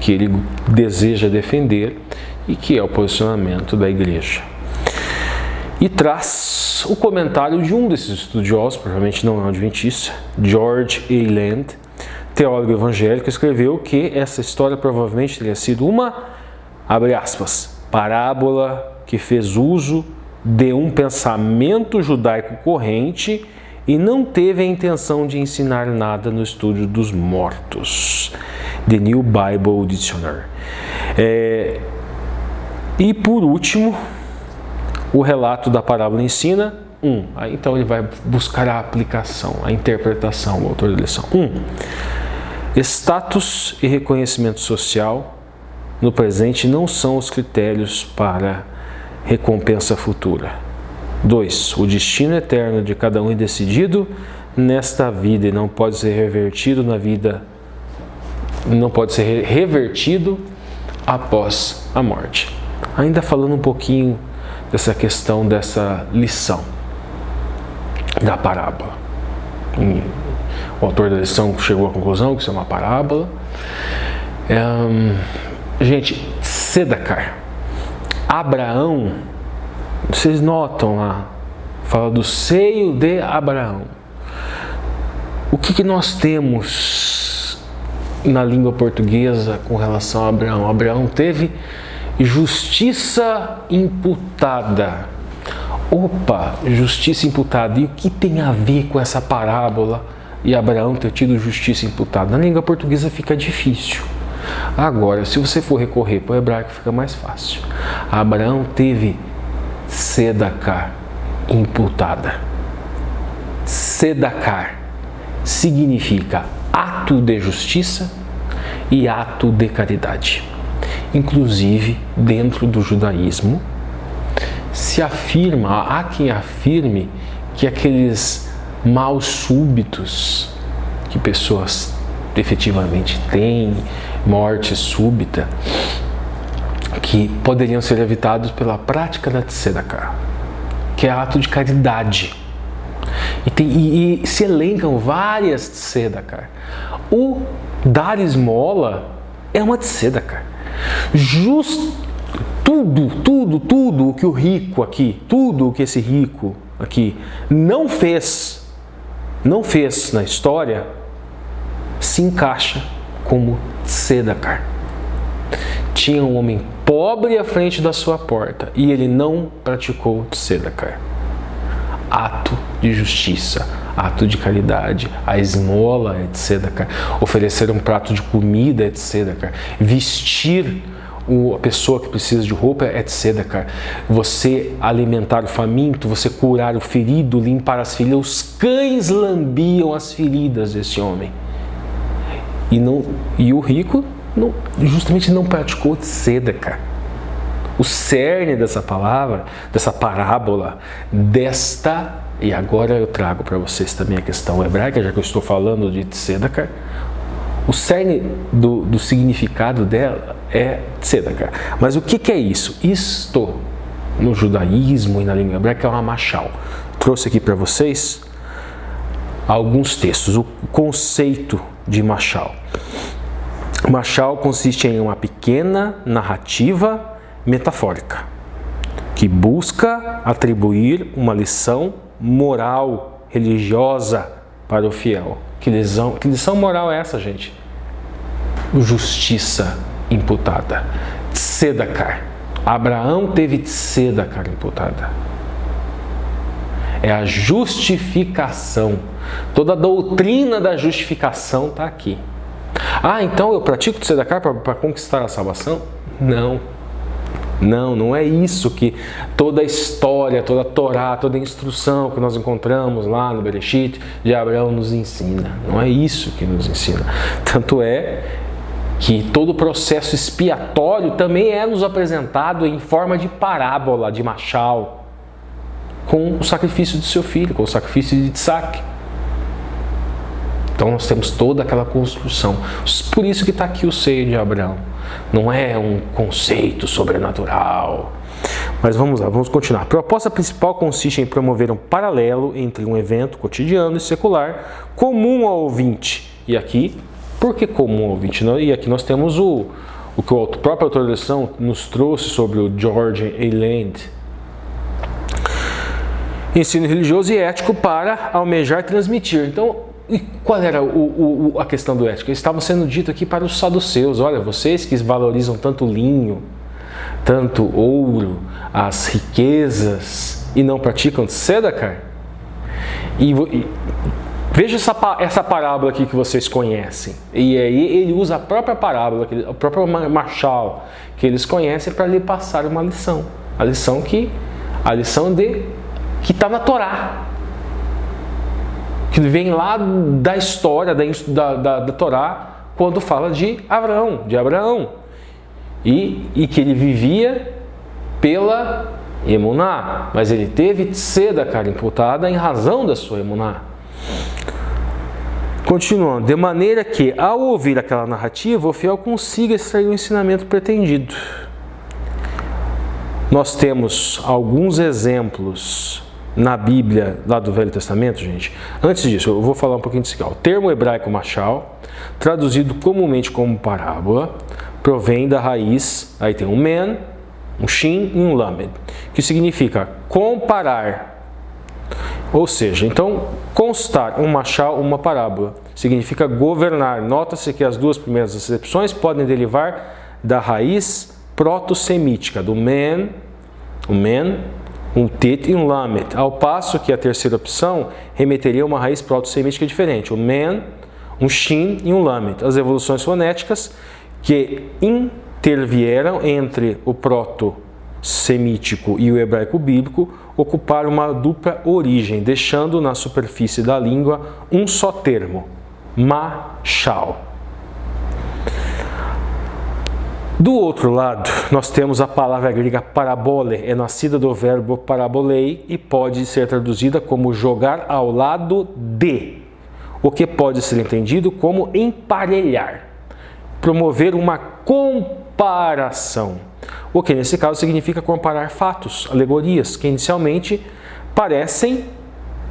que ele deseja defender e que é o posicionamento da igreja. E traz o comentário de um desses estudiosos, provavelmente não é um adventista, George A. Land, teólogo evangélico, escreveu que essa história provavelmente teria sido uma, abre aspas, parábola que fez uso de um pensamento judaico corrente e não teve a intenção de ensinar nada no estudo dos mortos. The New Bible Dictionary. E por último, o relato da parábola ensina aí então ele vai buscar a aplicação, a interpretação, o autor da lição. Status e reconhecimento social no presente não são os critérios para recompensa futura. 2. O destino eterno de cada um é decidido nesta vida e não pode ser revertido na vida, não pode ser revertido após a morte. Ainda falando um pouquinho dessa questão dessa lição da parábola. O autor da lição chegou à conclusão que isso é uma parábola. Gente, Sedacar, Abraão, vocês notam lá, fala do seio de Abraão. O que nós temos na língua portuguesa com relação a Abraão? Abraão teve justiça imputada. Opa, justiça imputada. E o que tem a ver com essa parábola e Abraão ter tido justiça imputada? Na língua portuguesa fica difícil. Agora, se você for recorrer para o hebraico, fica mais fácil. Abraão teve Sedacar imputada. Sedacar significa ato de justiça e ato de caridade. Inclusive, dentro do judaísmo, se afirma, há quem afirme que aqueles maus súbitos que pessoas efetivamente têm, morte súbita, que poderiam ser evitados pela prática da tzedakah, que é ato de caridade. E se elencam várias tzedakah. O dar esmola é uma tzedakah. Tudo o que o rico aqui, tudo o que esse rico aqui não fez na história, se encaixa como tzedakah. Tinha um homem pobre à frente da sua porta e ele não praticou tzedakah. Ato de justiça, ato de caridade, a esmola é tzedakah, oferecer um prato de comida é tzedakah, vestir a pessoa que precisa de roupa é tzedakah, você alimentar o faminto, você curar o ferido, limpar as feridas. Os cães lambiam as feridas desse homem. E o rico justamente não praticou tzedakah. O cerne dessa palavra, dessa parábola, e agora eu trago para vocês também a questão hebraica, já que eu estou falando de tzedakah, o cerne do significado dela é tzedakah. Mas o que é isso? Isto, no judaísmo e na língua hebraica, é uma mashal. Trouxe aqui para vocês alguns textos, o conceito de mashal. Mashal consiste em uma pequena narrativa metafórica que busca atribuir uma lição moral, religiosa para o fiel. Que lição moral é essa, gente? Justiça imputada. Tzedakah. Abraão teve tzedakah imputada. É a justificação. Toda a doutrina da justificação está aqui. Ah, então eu pratico tzedakah para conquistar a salvação? Não é isso que toda a história, toda a Torá, toda a instrução que nós encontramos lá no Bereshit de Abraão nos ensina. Não é isso que nos ensina. Tanto é que todo o processo expiatório também é nos apresentado em forma de parábola, de mashal, com o sacrifício de seu filho, com o sacrifício de Isaac. Então nós temos toda aquela construção. Por isso que está aqui o seio de Abraão. Não é um conceito sobrenatural. Mas vamos lá, vamos continuar. A proposta principal consiste em promover um paralelo entre um evento cotidiano e secular comum ao ouvinte. E aqui, por que comum ao ouvinte? E aqui nós temos o que a própria autor da lição nos trouxe sobre o George Eyland. Ensino religioso e ético para almejar transmitir. Então, e qual era a questão do ético? Eles estavam sendo dito aqui para os saduceus: olha, vocês que valorizam tanto linho, tanto ouro, as riquezas, e não praticam tzedakah. Veja essa parábola aqui que vocês conhecem. E aí ele usa a própria parábola, a própria mashal que eles conhecem para lhe passar uma lição. A lição que está na Torá. Que vem lá da história da Torá, quando fala de Abraão, e que ele vivia pela emuná, mas ele teve tzedakah imputada em razão da sua emuná. Continuando, de maneira que, ao ouvir aquela narrativa, o fiel consiga extrair o ensinamento pretendido. Nós temos alguns exemplos na Bíblia, lá do Velho Testamento, gente. Antes disso, eu vou falar um pouquinho disso aqui. O termo hebraico mashal, traduzido comumente como parábola, provém da raiz, aí tem um men, um shin e um lamed, que significa comparar. Ou seja, então, constar um mashal, uma parábola, significa governar. Nota-se que as duas primeiras acepções podem derivar da raiz proto-semítica, do men, um tet e um lamed, ao passo que a terceira opção remeteria a uma raiz proto-semítica diferente, o men, um shin e um lamed. As evoluções fonéticas que intervieram entre o proto-semítico e o hebraico bíblico ocuparam uma dupla origem, deixando na superfície da língua um só termo, mashal. Do outro lado, nós temos a palavra grega parabole, é nascida do verbo parabolei e pode ser traduzida como jogar ao lado de, o que pode ser entendido como emparelhar, promover uma comparação, o que nesse caso significa comparar fatos, alegorias, que inicialmente parecem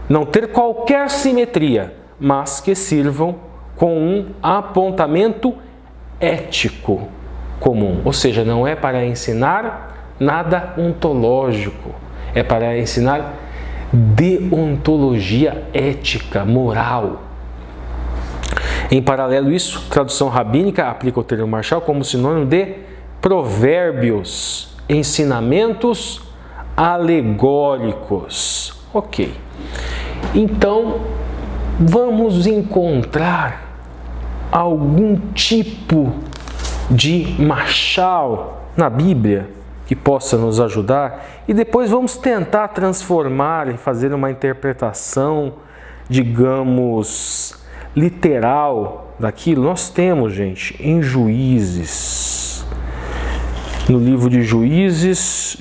não ter qualquer simetria, mas que sirvam com um apontamento ético comum, ou seja, não é para ensinar nada ontológico, é para ensinar deontologia ética, moral. Em paralelo isso, tradução rabínica aplica o termo Marshall como sinônimo de provérbios, ensinamentos alegóricos. Ok. Então, vamos encontrar algum tipo de Marshall na Bíblia que possa nos ajudar e depois vamos tentar transformar e fazer uma interpretação, digamos, literal daquilo. Nós temos, gente, em Juízes, no livro de Juízes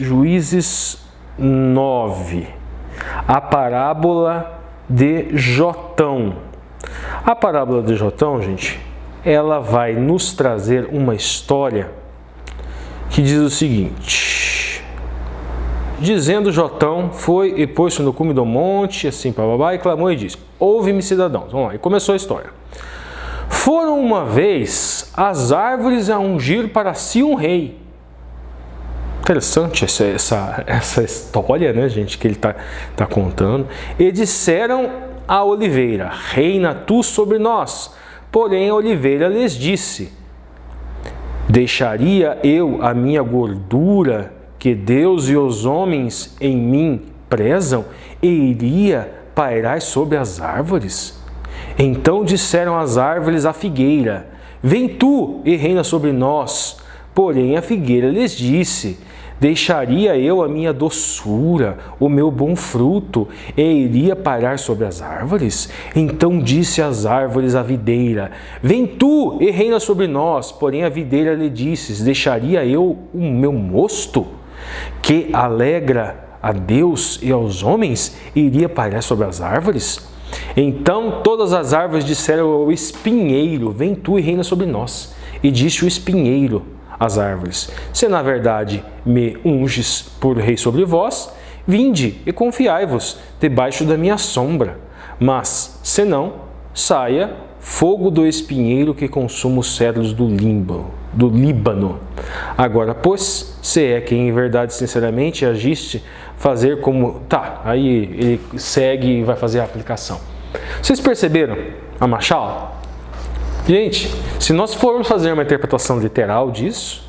9, a parábola de Jotão. A parábola de Jotão, gente, ela vai nos trazer uma história que diz o seguinte: dizendo Jotão, foi e pôs-se no cume do monte, assim, bababá, e clamou e disse: ouve-me, cidadãos. Vamos lá, e começou a história. Foram uma vez as árvores a ungir para si um rei. Interessante essa história, né, gente, que ele está contando. E disseram à oliveira: reina tu sobre nós. Porém a oliveira lhes disse: deixaria eu a minha gordura que Deus e os homens em mim prezam e iria pairar sobre as árvores? Então disseram as árvores à figueira: vem tu e reina sobre nós. Porém a figueira lhes disse: deixaria eu a minha doçura, o meu bom fruto, e iria parar sobre as árvores? Então disse as árvores à videira: vem tu e reina sobre nós. Porém a videira lhe disse: deixaria eu o meu mosto, que alegra a Deus e aos homens, e iria parar sobre as árvores? Então todas as árvores disseram ao espinheiro: vem tu e reina sobre nós. E disse o espinheiro às árvores: se na verdade me unges por rei sobre vós, vinde e confiai-vos debaixo da minha sombra. Mas, se não, saia fogo do espinheiro que consuma os cedros do Líbano. Agora, pois, se é que em verdade sinceramente agiste fazer como... Tá, aí ele segue e vai fazer a aplicação. Vocês perceberam a Marshall? Gente, se nós formos fazer uma interpretação literal disso,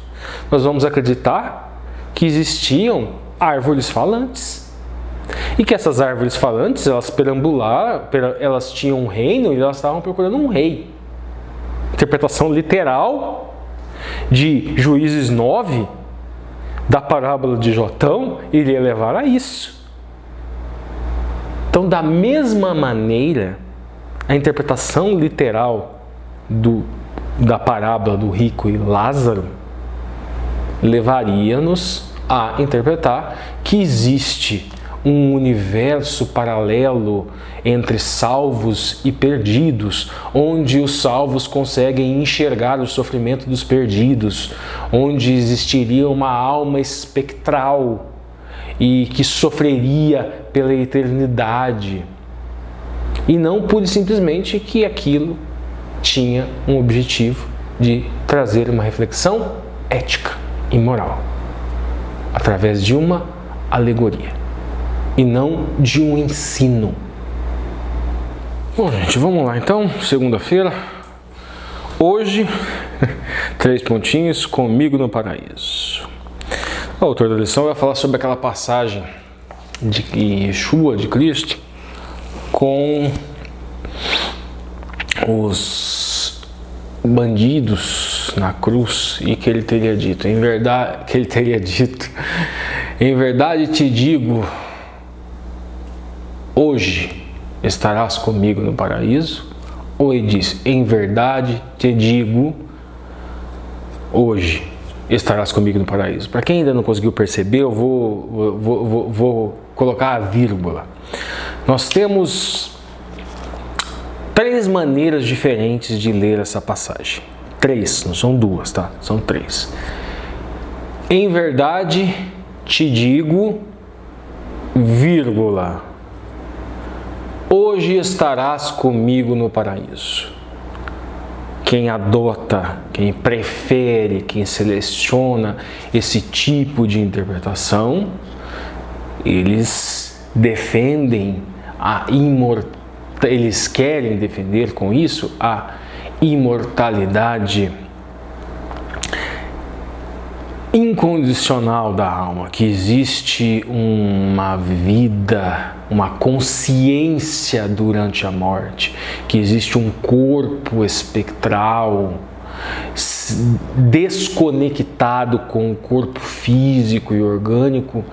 nós vamos acreditar que existiam árvores falantes. E que essas árvores falantes, elas perambularam, elas tinham um reino e elas estavam procurando um rei. Interpretação literal de Juízes 9, da parábola de Jotão, iria levar a isso. Então, da mesma maneira, a interpretação literal da parábola do rico e Lázaro levaria-nos a interpretar que existe um universo paralelo entre salvos e perdidos, onde os salvos conseguem enxergar o sofrimento dos perdidos, onde existiria uma alma espectral e que sofreria pela eternidade, e não pura e simplesmente que aquilo tinha um objetivo de trazer uma reflexão ética e moral através de uma alegoria e não de um ensino. Bom, gente, vamos lá então. Segunda-feira, hoje, 3 pontinhos, comigo no paraíso. O autor da lição vai falar sobre aquela passagem de Yeshua, de Cristo, com os bandidos na cruz, e que ele teria dito, em verdade te digo, hoje estarás comigo no paraíso. Ou ele diz, em verdade te digo, hoje estarás comigo no paraíso. Para quem ainda não conseguiu perceber, eu vou colocar a vírgula. Nós temos 3 maneiras diferentes de ler essa passagem. 3, não são 2, tá? São 3. Em verdade te digo, vírgula, hoje estarás comigo no paraíso. Quem adota, quem prefere, quem seleciona esse tipo de interpretação, eles defendem a imortalidade, eles querem defender com isso a imortalidade incondicional da alma, que existe uma vida, uma consciência durante a morte, que existe um corpo espectral desconectado com o corpo físico e orgânico,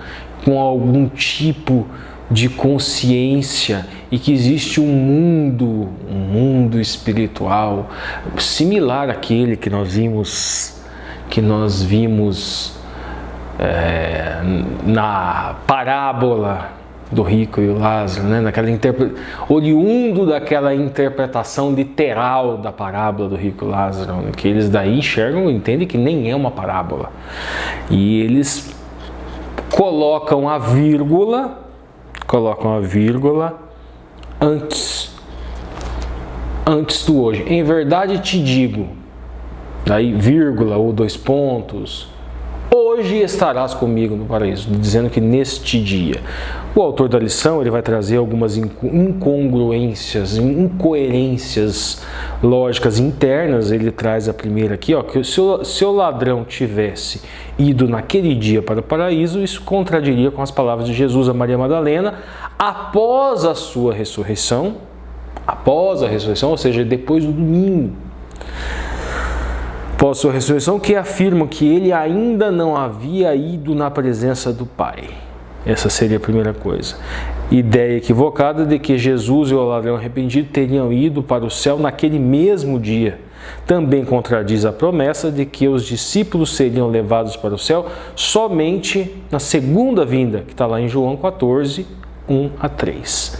com algum tipo de consciência, e que existe um mundo espiritual similar àquele que nós vimos na parábola do rico e o Lázaro, né? Oriundo daquela interpretação literal da parábola do rico e Lázaro, né? Que eles daí enxergam e entendem que nem é uma parábola. E eles colocam a vírgula antes do hoje. Em verdade te digo, daí vírgula ou 2 pontos, hoje estarás comigo no paraíso, dizendo que neste dia. O autor da lição, ele vai trazer algumas incongruências, incoerências lógicas internas. Ele traz a primeira aqui, ó, que se o ladrão tivesse ido naquele dia para o paraíso, isso contradiria com as palavras de Jesus a Maria Madalena após a sua ressurreição, ou seja, depois do domingo, após a sua ressurreição, que afirmam que ele ainda não havia ido na presença do Pai. Essa seria a primeira coisa. Ideia equivocada de que Jesus e o ladrão arrependido teriam ido para o céu naquele mesmo dia. Também contradiz a promessa de que os discípulos seriam levados para o céu somente na segunda vinda, que está lá em João 14, 1 a 3.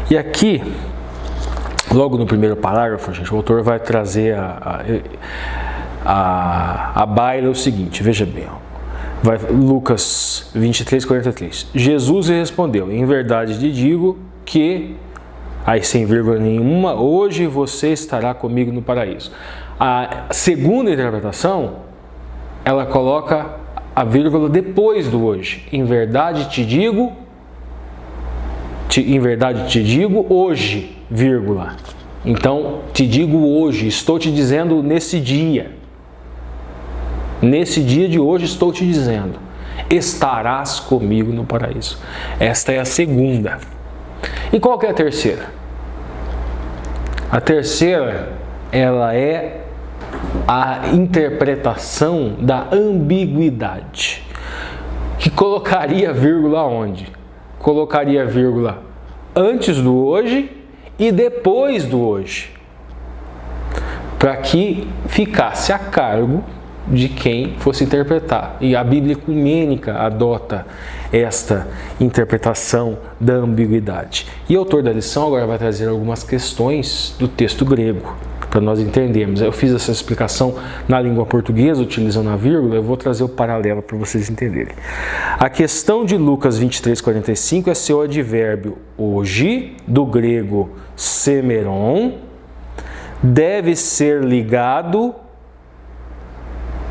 E aqui, logo no primeiro parágrafo, gente, o autor vai trazer a baila o seguinte, veja bem, ó. Lucas 23, 43. Jesus lhe respondeu, em verdade te digo que, aí sem vírgula nenhuma, hoje você estará comigo no paraíso. A segunda interpretação, ela coloca a vírgula depois do hoje. Em verdade te digo hoje, vírgula. Então, te digo hoje, estou te dizendo nesse dia. Nesse dia de hoje estou te dizendo, estarás comigo no paraíso. Esta é a segunda. E qual que é a terceira? A terceira, ela é a interpretação da ambiguidade, que colocaria vírgula onde? Colocaria vírgula antes do hoje e depois do hoje, para que ficasse a cargo de quem fosse interpretar. E a Bíblia Ecumênica adota esta interpretação da ambiguidade. E o autor da lição agora vai trazer algumas questões do texto grego, para nós entendermos. Eu fiz essa explicação na língua portuguesa, utilizando a vírgula, eu vou trazer o paralelo para vocês entenderem. A questão de Lucas 23, 45 é se o advérbio hoje, do grego semeron, deve ser ligado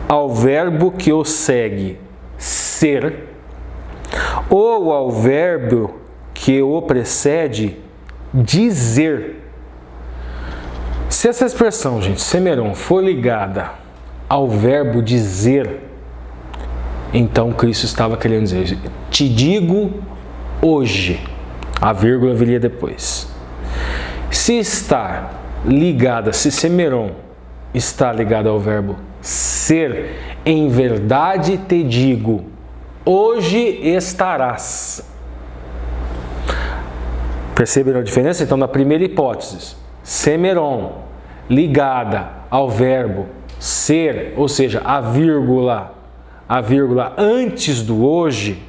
ao verbo que o segue, ser, ou ao verbo que o precede, dizer. Se essa expressão, gente, semeron, for ligada ao verbo dizer, então Cristo estava querendo dizer, te digo hoje, a vírgula viria depois. Se está ligada, se semeron está ligado ao verbo ser, em verdade te digo, hoje estarás. Perceberam a diferença? Então, na primeira hipótese, semeron, ligada ao verbo ser, ou seja, a vírgula a vírgula antes do hoje,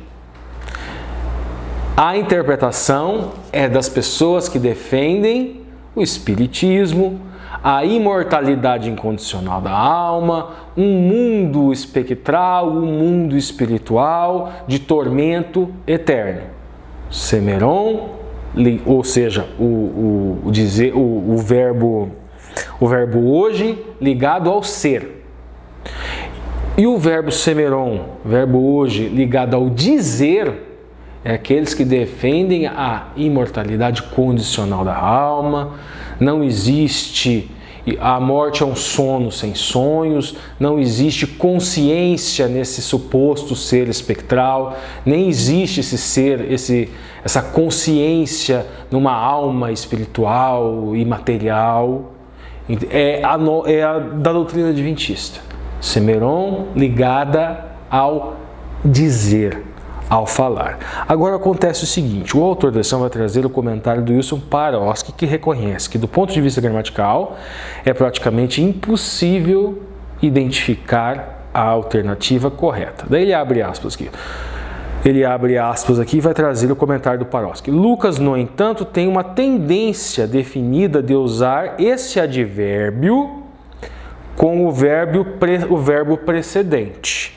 a interpretação é das pessoas que defendem o espiritismo, a imortalidade incondicional da alma, um mundo espectral, um mundo espiritual de tormento eterno. Semeron, ou seja, o verbo hoje ligado ao ser. E o verbo semeron, verbo hoje ligado ao dizer, é aqueles que defendem a imortalidade condicional da alma. Não existe, a morte é um sono sem sonhos, não existe consciência nesse suposto ser espectral, nem existe esse ser, essa consciência numa alma espiritual e material. É a da doutrina adventista. Semeron ligada ao dizer, ao falar. Agora acontece o seguinte, o autor da lição vai trazer o comentário do Wilson Paroski, que reconhece que do ponto de vista gramatical é praticamente impossível identificar a alternativa correta. Daí ele abre aspas aqui. Ele abre aspas aqui e vai trazer o comentário do Paroski. Lucas, no entanto, tem uma tendência definida de usar esse advérbio com o verbo precedente.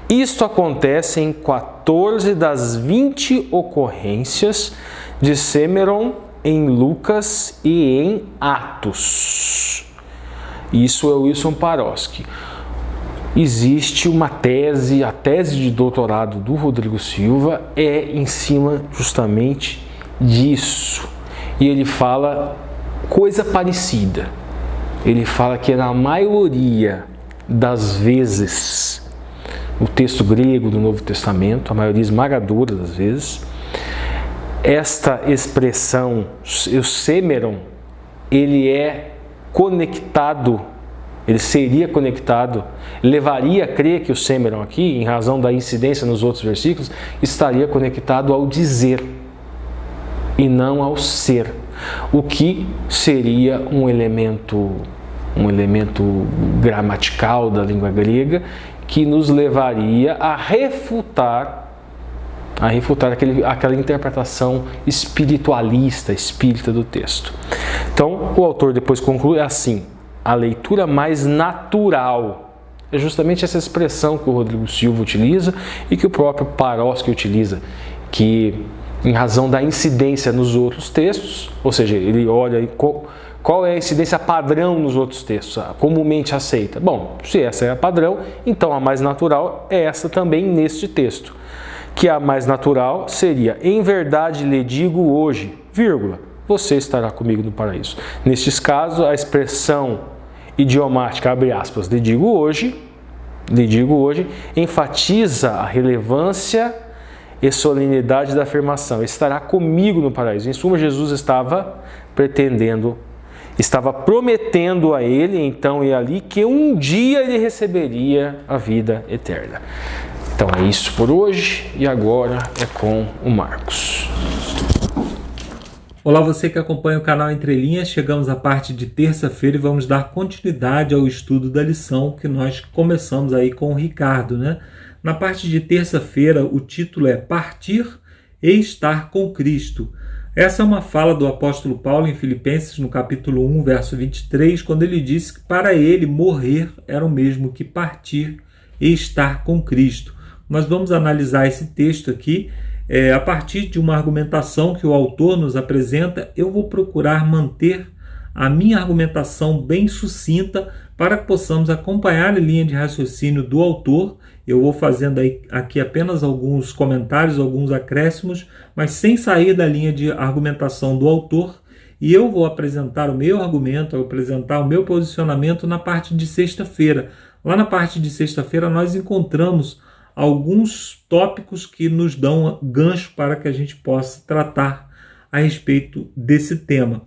Isto acontece em 14 das 20 ocorrências de Semeron em Lucas e em Atos. Isso é o Wilson Paroski. Existe uma tese, a tese de doutorado do Rodrigo Silva é em cima justamente disso. E ele fala coisa parecida. Ele fala que na maioria das vezes, o texto grego do Novo Testamento, a maioria esmagadora das vezes, esta expressão, o semeron, ele é conectado, ele seria conectado, levaria a crer que o semeron aqui, em razão da incidência nos outros versículos, estaria conectado ao dizer e não ao ser, o que seria um elemento gramatical da língua grega que nos levaria a refutar aquela interpretação espiritualista, espírita do texto. Então, o autor depois conclui assim: a leitura mais natural é justamente essa expressão que o Rodrigo Silva utiliza e que o próprio Paroski utiliza, que em razão da incidência nos outros textos, ou seja, ele olha qual é a incidência padrão nos outros textos, comumente aceita. Bom, se essa é a padrão, então a mais natural é essa também neste texto, que a mais natural seria: em verdade lhe digo hoje, vírgula, você estará comigo no paraíso. Nestes casos, a expressão idiomática, abre aspas, lhe digo hoje, enfatiza a relevância e solenidade da afirmação, estará comigo no paraíso. Em suma, Jesus estava prometendo a ele, então e ali, que um dia ele receberia a vida eterna. Então é isso por hoje e agora é com o Marcos. Olá, você que acompanha o canal Entre Linhas, chegamos à parte de terça-feira e vamos dar continuidade ao estudo da lição que nós começamos aí com o Ricardo, né? Na parte de terça-feira, o título é Partir e Estar com Cristo. Essa é uma fala do apóstolo Paulo em Filipenses, no capítulo 1, verso 23, quando ele disse que para ele morrer era o mesmo que partir e estar com Cristo. Nós vamos analisar esse texto aqui a partir de uma argumentação que o autor nos apresenta. Eu vou procurar manter a minha argumentação bem sucinta para que possamos acompanhar a linha de raciocínio do autor. Eu vou fazendo aqui apenas alguns comentários, alguns acréscimos, mas sem sair da linha de argumentação do autor. E eu vou apresentar o meu argumento, apresentar o meu posicionamento na parte de sexta-feira. Lá na parte de sexta-feira nós encontramos alguns tópicos que nos dão gancho para que a gente possa tratar a respeito desse tema.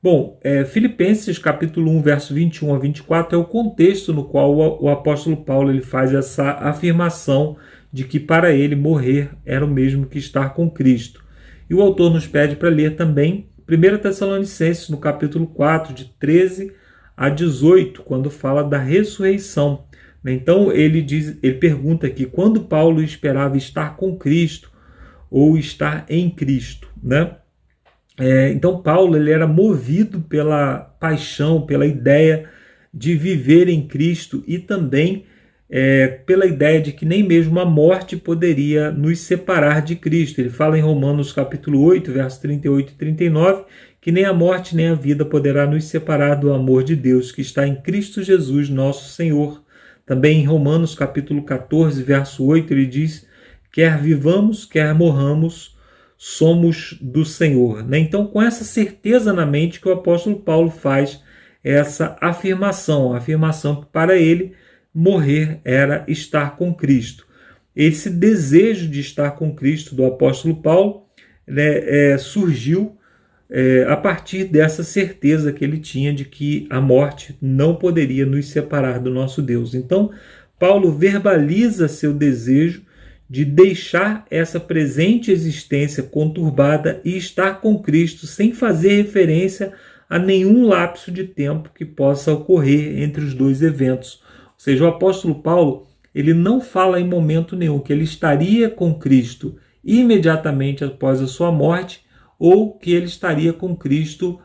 Bom, Filipenses capítulo 1, verso 21 a 24 é o contexto no qual o apóstolo Paulo ele faz essa afirmação de que para ele morrer era o mesmo que estar com Cristo. E o autor nos pede para ler também 1 Tessalonicenses no capítulo 4, de 13 a 18, quando fala da ressurreição. Então ele pergunta aqui, quando Paulo esperava estar com Cristo ou estar em Cristo, né? Então Paulo ele era movido pela paixão, pela ideia de viver em Cristo e também pela ideia de que nem mesmo a morte poderia nos separar de Cristo. Ele fala em Romanos capítulo 8, versos 38 e 39, que nem a morte nem a vida poderá nos separar do amor de Deus, que está em Cristo Jesus, nosso Senhor. Também em Romanos capítulo 14, verso 8, ele diz, quer vivamos, quer morramos, somos do Senhor. Então, com essa certeza na mente que o apóstolo Paulo faz essa afirmação, a afirmação que para ele morrer era estar com Cristo. Esse desejo de estar com Cristo do apóstolo Paulo surgiu a partir dessa certeza que ele tinha de que a morte não poderia nos separar do nosso Deus. Então, Paulo verbaliza seu desejo de deixar essa presente existência conturbada e estar com Cristo sem fazer referência a nenhum lapso de tempo que possa ocorrer entre os dois eventos. Ou seja, o apóstolo Paulo ele não fala em momento nenhum que ele estaria com Cristo imediatamente após a sua morte ou que ele estaria com Cristo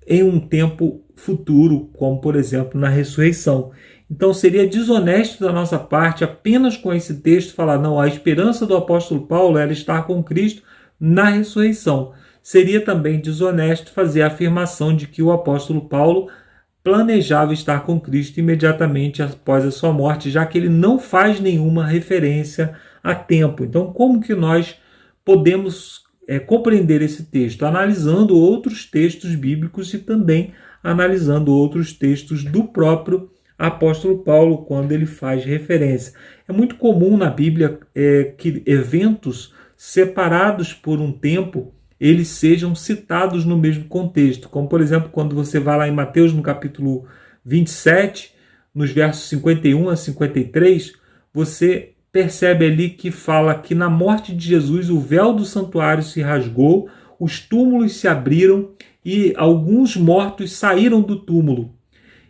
em um tempo futuro, como por exemplo na ressurreição. Então seria desonesto da nossa parte apenas com esse texto falar, não, a esperança do apóstolo Paulo era estar com Cristo na ressurreição. Seria também desonesto fazer a afirmação de que o apóstolo Paulo planejava estar com Cristo imediatamente após a sua morte, já que ele não faz nenhuma referência a tempo. Então, como que nós podemos compreender esse texto? Analisando outros textos bíblicos e também analisando outros textos do próprio apóstolo Paulo, quando ele faz referência. É muito comum na Bíblia que eventos separados por um tempo eles sejam citados no mesmo contexto, como por exemplo quando você vai lá em Mateus no capítulo 27, nos versos 51 a 53, você percebe ali que fala que na morte de Jesus o véu do santuário se rasgou, os túmulos se abriram e alguns mortos saíram do túmulo.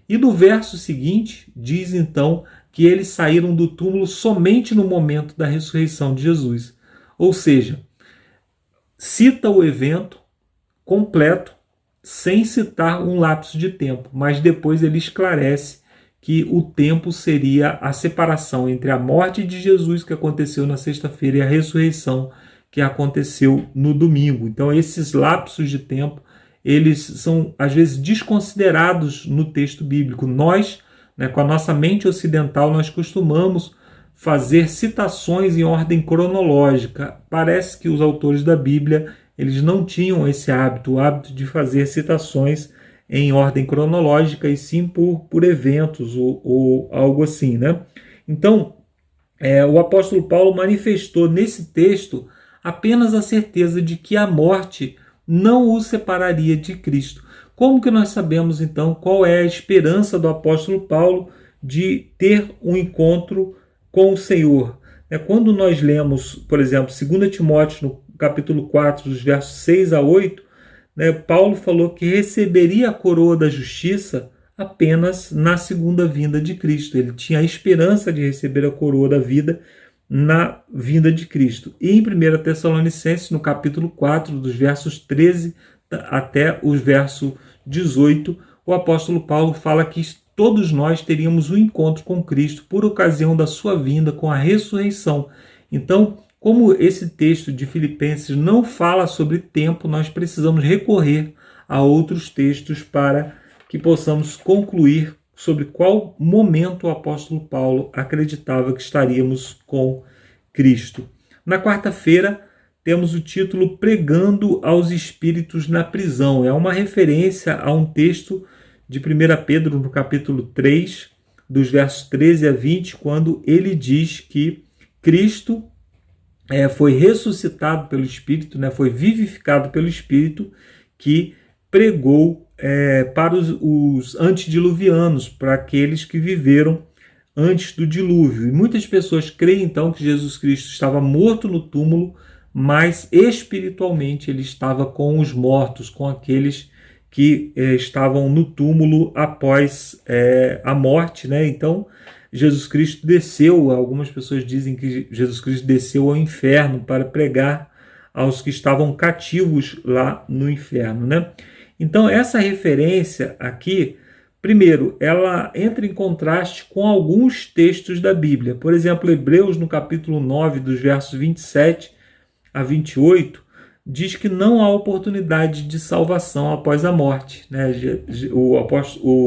E no verso seguinte diz então que eles saíram do túmulo somente no momento da ressurreição de Jesus. Ou seja, cita o evento completo sem citar um lapso de tempo, mas depois ele esclarece que o tempo seria a separação entre a morte de Jesus, que aconteceu na sexta-feira, e a ressurreição, que aconteceu no domingo. Então esses lapsos de tempo, eles são às vezes desconsiderados no texto bíblico. Nós, com a nossa mente ocidental, nós costumamos fazer citações em ordem cronológica. Parece que os autores da Bíblia eles não tinham esse hábito, o hábito de fazer citações em ordem cronológica e sim por eventos ou algo assim, né? Então, o apóstolo Paulo manifestou nesse texto apenas a certeza de que a morte não o separaria de Cristo. Como que nós sabemos, então, qual é a esperança do apóstolo Paulo de ter um encontro com o Senhor? Quando nós lemos, por exemplo, 2 Timóteo, no capítulo 4, dos versos 6 a 8, Paulo falou que receberia a coroa da justiça apenas na segunda vinda de Cristo. Ele tinha a esperança de receber a coroa da vida na vinda de Cristo. E em 1 Tessalonicenses, no capítulo 4, dos versos 13 até o verso 18, o apóstolo Paulo fala que todos nós teríamos um encontro com Cristo por ocasião da sua vinda com a ressurreição. Então, como esse texto de Filipenses não fala sobre tempo, nós precisamos recorrer a outros textos para que possamos concluir sobre qual momento o apóstolo Paulo acreditava que estaríamos com Cristo. Na quarta-feira, temos o título Pregando aos Espíritos na Prisão. É uma referência a um texto de 1 Pedro, no capítulo 3, dos versos 13 a 20, quando ele diz que Cristo foi ressuscitado pelo Espírito, foi vivificado pelo Espírito, que pregou para os antediluvianos, para aqueles que viveram antes do dilúvio. E muitas pessoas creem então que Jesus Cristo estava morto no túmulo, mas espiritualmente ele estava com os mortos, com aqueles que estavam no túmulo após a morte. Então, Jesus Cristo desceu, algumas pessoas dizem que Jesus Cristo desceu ao inferno para pregar aos que estavam cativos lá no inferno, né? Então, essa referência aqui, primeiro, ela entra em contraste com alguns textos da Bíblia. Por exemplo, Hebreus, no capítulo 9, dos versos 27 a 28, diz que não há oportunidade de salvação após a morte, né? O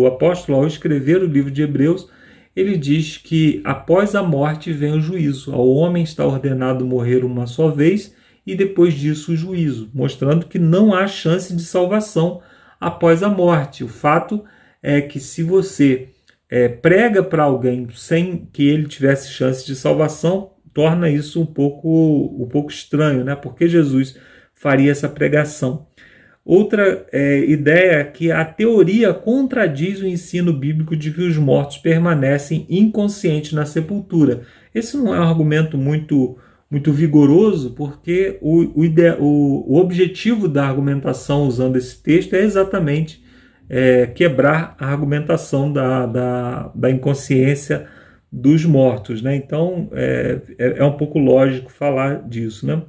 apóstolo, ao escrever o livro de Hebreus, ele diz que após a morte vem o juízo. Ao homem está ordenado morrer uma só vez e depois disso o juízo, mostrando que não há chance de salvação após a morte. O fato é que se você prega para alguém sem que ele tivesse chance de salvação, torna isso um pouco estranho, né? Porque Jesus faria essa pregação. Outra ideia é que a teoria contradiz o ensino bíblico de que os mortos permanecem inconscientes na sepultura. Esse não é um argumento muito vigoroso, porque o objetivo da argumentação usando esse texto é exatamente quebrar a argumentação da inconsciência dos mortos, né? Então é um pouco lógico falar disso, né?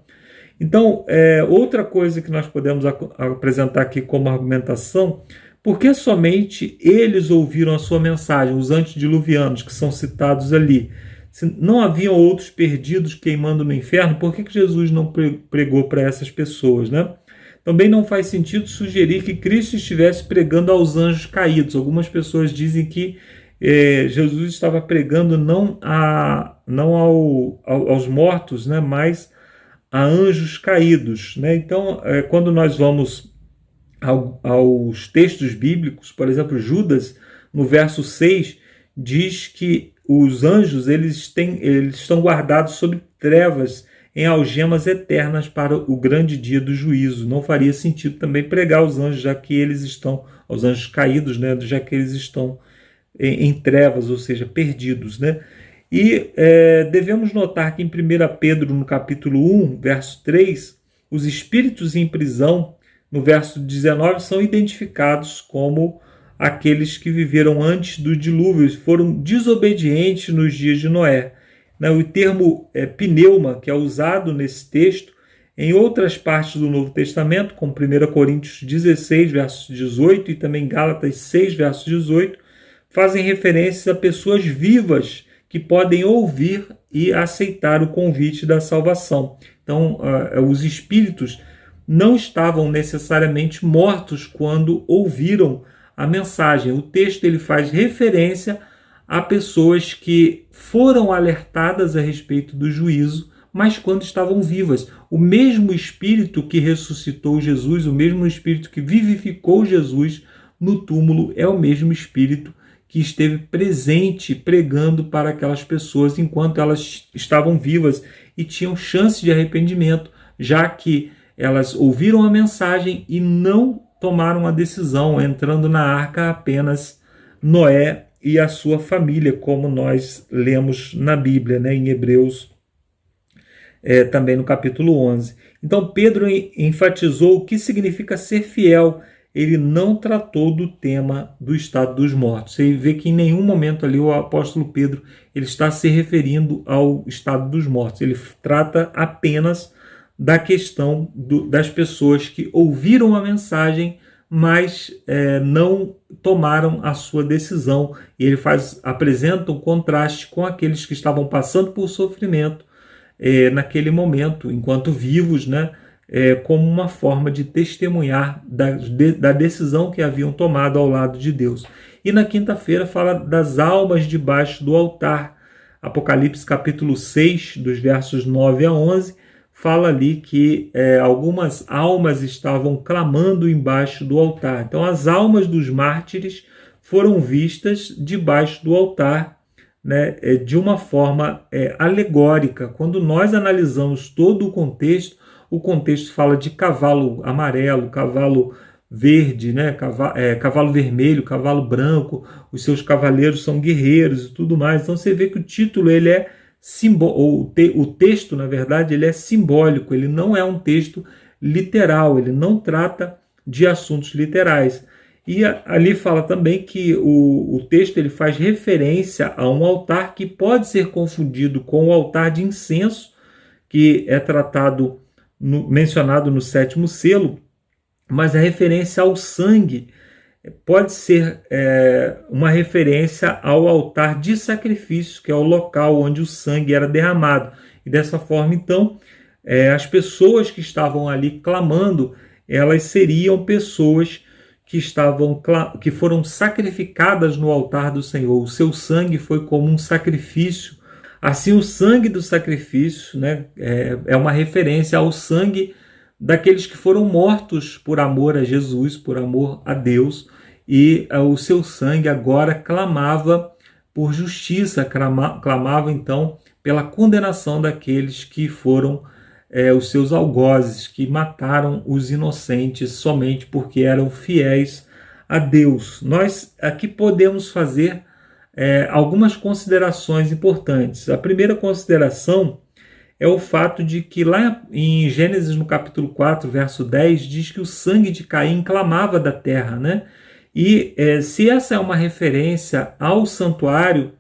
Então, outra coisa que nós podemos apresentar aqui como argumentação, porque somente eles ouviram a sua mensagem, os antediluvianos que são citados ali. Se não haviam outros perdidos queimando no inferno, por que Jesus não pregou para essas pessoas, né? Também não faz sentido sugerir que Cristo estivesse pregando aos anjos caídos. Algumas pessoas dizem que Jesus estava pregando não aos mortos, né, mas a anjos caídos, né? Então, quando nós vamos aos textos bíblicos, por exemplo, Judas, no verso 6, diz que os anjos eles estão guardados sob trevas em algemas eternas para o grande dia do juízo. Não faria sentido também pregar aos anjos, já que eles estão, aos anjos caídos, né? Já que eles estão em trevas, ou seja, perdidos, né? E devemos notar que em 1 Pedro, no capítulo 1, verso 3, os espíritos em prisão, no verso 19, são identificados como aqueles que viveram antes do dilúvio, foram desobedientes nos dias de Noé. O termo pneuma, que é usado nesse texto, em outras partes do Novo Testamento, como 1 Coríntios 16, verso 18, e também Gálatas 6, verso 18, fazem referência a pessoas vivas que podem ouvir e aceitar o convite da salvação. Então, os espíritos não estavam necessariamente mortos quando ouviram a mensagem. O texto ele faz referência a pessoas que foram alertadas a respeito do juízo, mas quando estavam vivas. O mesmo Espírito que ressuscitou Jesus, o mesmo Espírito que vivificou Jesus no túmulo, é o mesmo Espírito que esteve presente pregando para aquelas pessoas enquanto elas estavam vivas e tinham chance de arrependimento, já que elas ouviram a mensagem e não tomaram a decisão, entrando na arca apenas Noé e a sua família, como nós lemos na Bíblia, né, em Hebreus, também no capítulo 11. Então Pedro enfatizou o que significa ser fiel. Ele não tratou do tema do estado dos mortos. Você vê que em nenhum momento ali o apóstolo Pedro ele está se referindo ao estado dos mortos. Ele trata apenas da questão das pessoas que ouviram a mensagem, mas não tomaram a sua decisão. E ele apresenta um contraste com aqueles que estavam passando por sofrimento naquele momento, enquanto vivos, né? Como uma forma de testemunhar da decisão que haviam tomado ao lado de Deus. E na quinta-feira fala das almas debaixo do altar. Apocalipse capítulo 6, dos versos 9 a 11, fala ali que algumas almas estavam clamando embaixo do altar. Então as almas dos mártires foram vistas debaixo do altar, né, de uma forma alegórica. Quando nós analisamos todo o contexto fala de cavalo amarelo, cavalo verde, né? Cavalo vermelho, cavalo branco, os seus cavaleiros são guerreiros e tudo mais. Então você vê que o título ele é o texto, na verdade, ele é simbólico, ele não é um texto literal, ele não trata de assuntos literais. E ali fala também que o texto ele faz referência a um altar que pode ser confundido com o altar de incenso, que é mencionado no 7º selo, mas a referência ao sangue pode ser uma referência ao altar de sacrifício, que é o local onde o sangue era derramado. E dessa forma, então, as pessoas que estavam ali clamando, elas seriam pessoas que foram sacrificadas no altar do Senhor. O seu sangue foi como um sacrifício. Assim, o sangue do sacrifício, né, é uma referência ao sangue daqueles que foram mortos por amor a Jesus, por amor a Deus, e o seu sangue agora clamava por justiça, clamava então pela condenação daqueles que foram os seus algozes, que mataram os inocentes somente porque eram fiéis a Deus. Nós aqui podemos fazer algumas considerações importantes. A primeira consideração é o fato de que lá em Gênesis, no capítulo 4, verso 10, diz que o sangue de Caim clamava da terra, né? E se essa é uma referência ao santuário,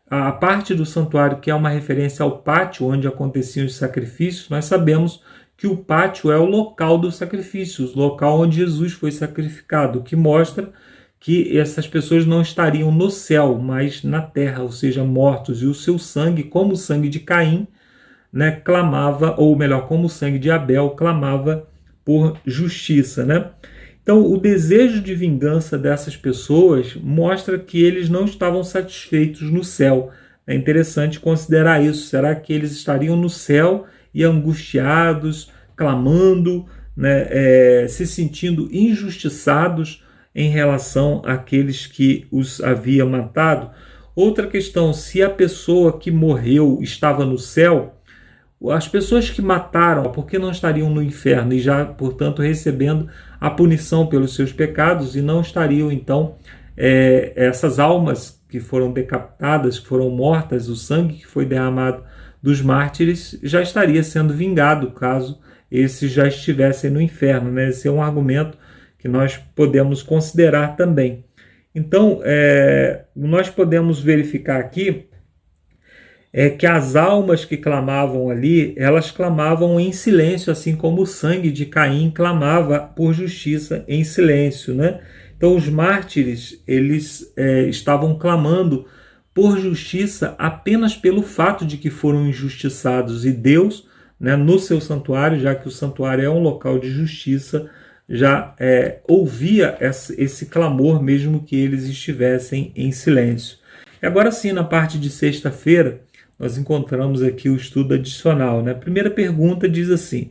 a parte do santuário que é uma referência ao pátio onde aconteciam os sacrifícios, nós sabemos que o pátio é o local dos sacrifícios, o local onde Jesus foi sacrificado, o que mostra que essas pessoas não estariam no céu, mas na terra, ou seja, mortos, e o seu sangue, como o sangue de Caim, né, clamava, ou melhor, como o sangue de Abel, clamava por justiça, né? Então, o desejo de vingança dessas pessoas mostra que eles não estavam satisfeitos no céu. É interessante considerar isso. Será que eles estariam no céu e angustiados, clamando, né, se sentindo injustiçados em relação àqueles que os havia matado? Outra questão, se a pessoa que morreu estava no céu, as pessoas que mataram, por que não estariam no inferno e já, portanto, recebendo a punição pelos seus pecados, e não estariam, então, essas almas que foram decapitadas, que foram mortas, o sangue que foi derramado dos mártires, já estaria sendo vingado, caso esses já estivessem no inferno, né? Esse é um argumento que nós podemos considerar também. Então, nós podemos verificar aqui que as almas que clamavam ali, elas clamavam em silêncio, assim como o sangue de Caim clamava por justiça em silêncio, né? Então os mártires, eles estavam clamando por justiça apenas pelo fato de que foram injustiçados, e Deus, né, no seu santuário, já que o santuário é um local de justiça, já ouvia esse clamor, mesmo que eles estivessem em silêncio. E agora sim, na parte de sexta-feira, nós encontramos aqui o estudo adicional, né? A primeira pergunta diz assim: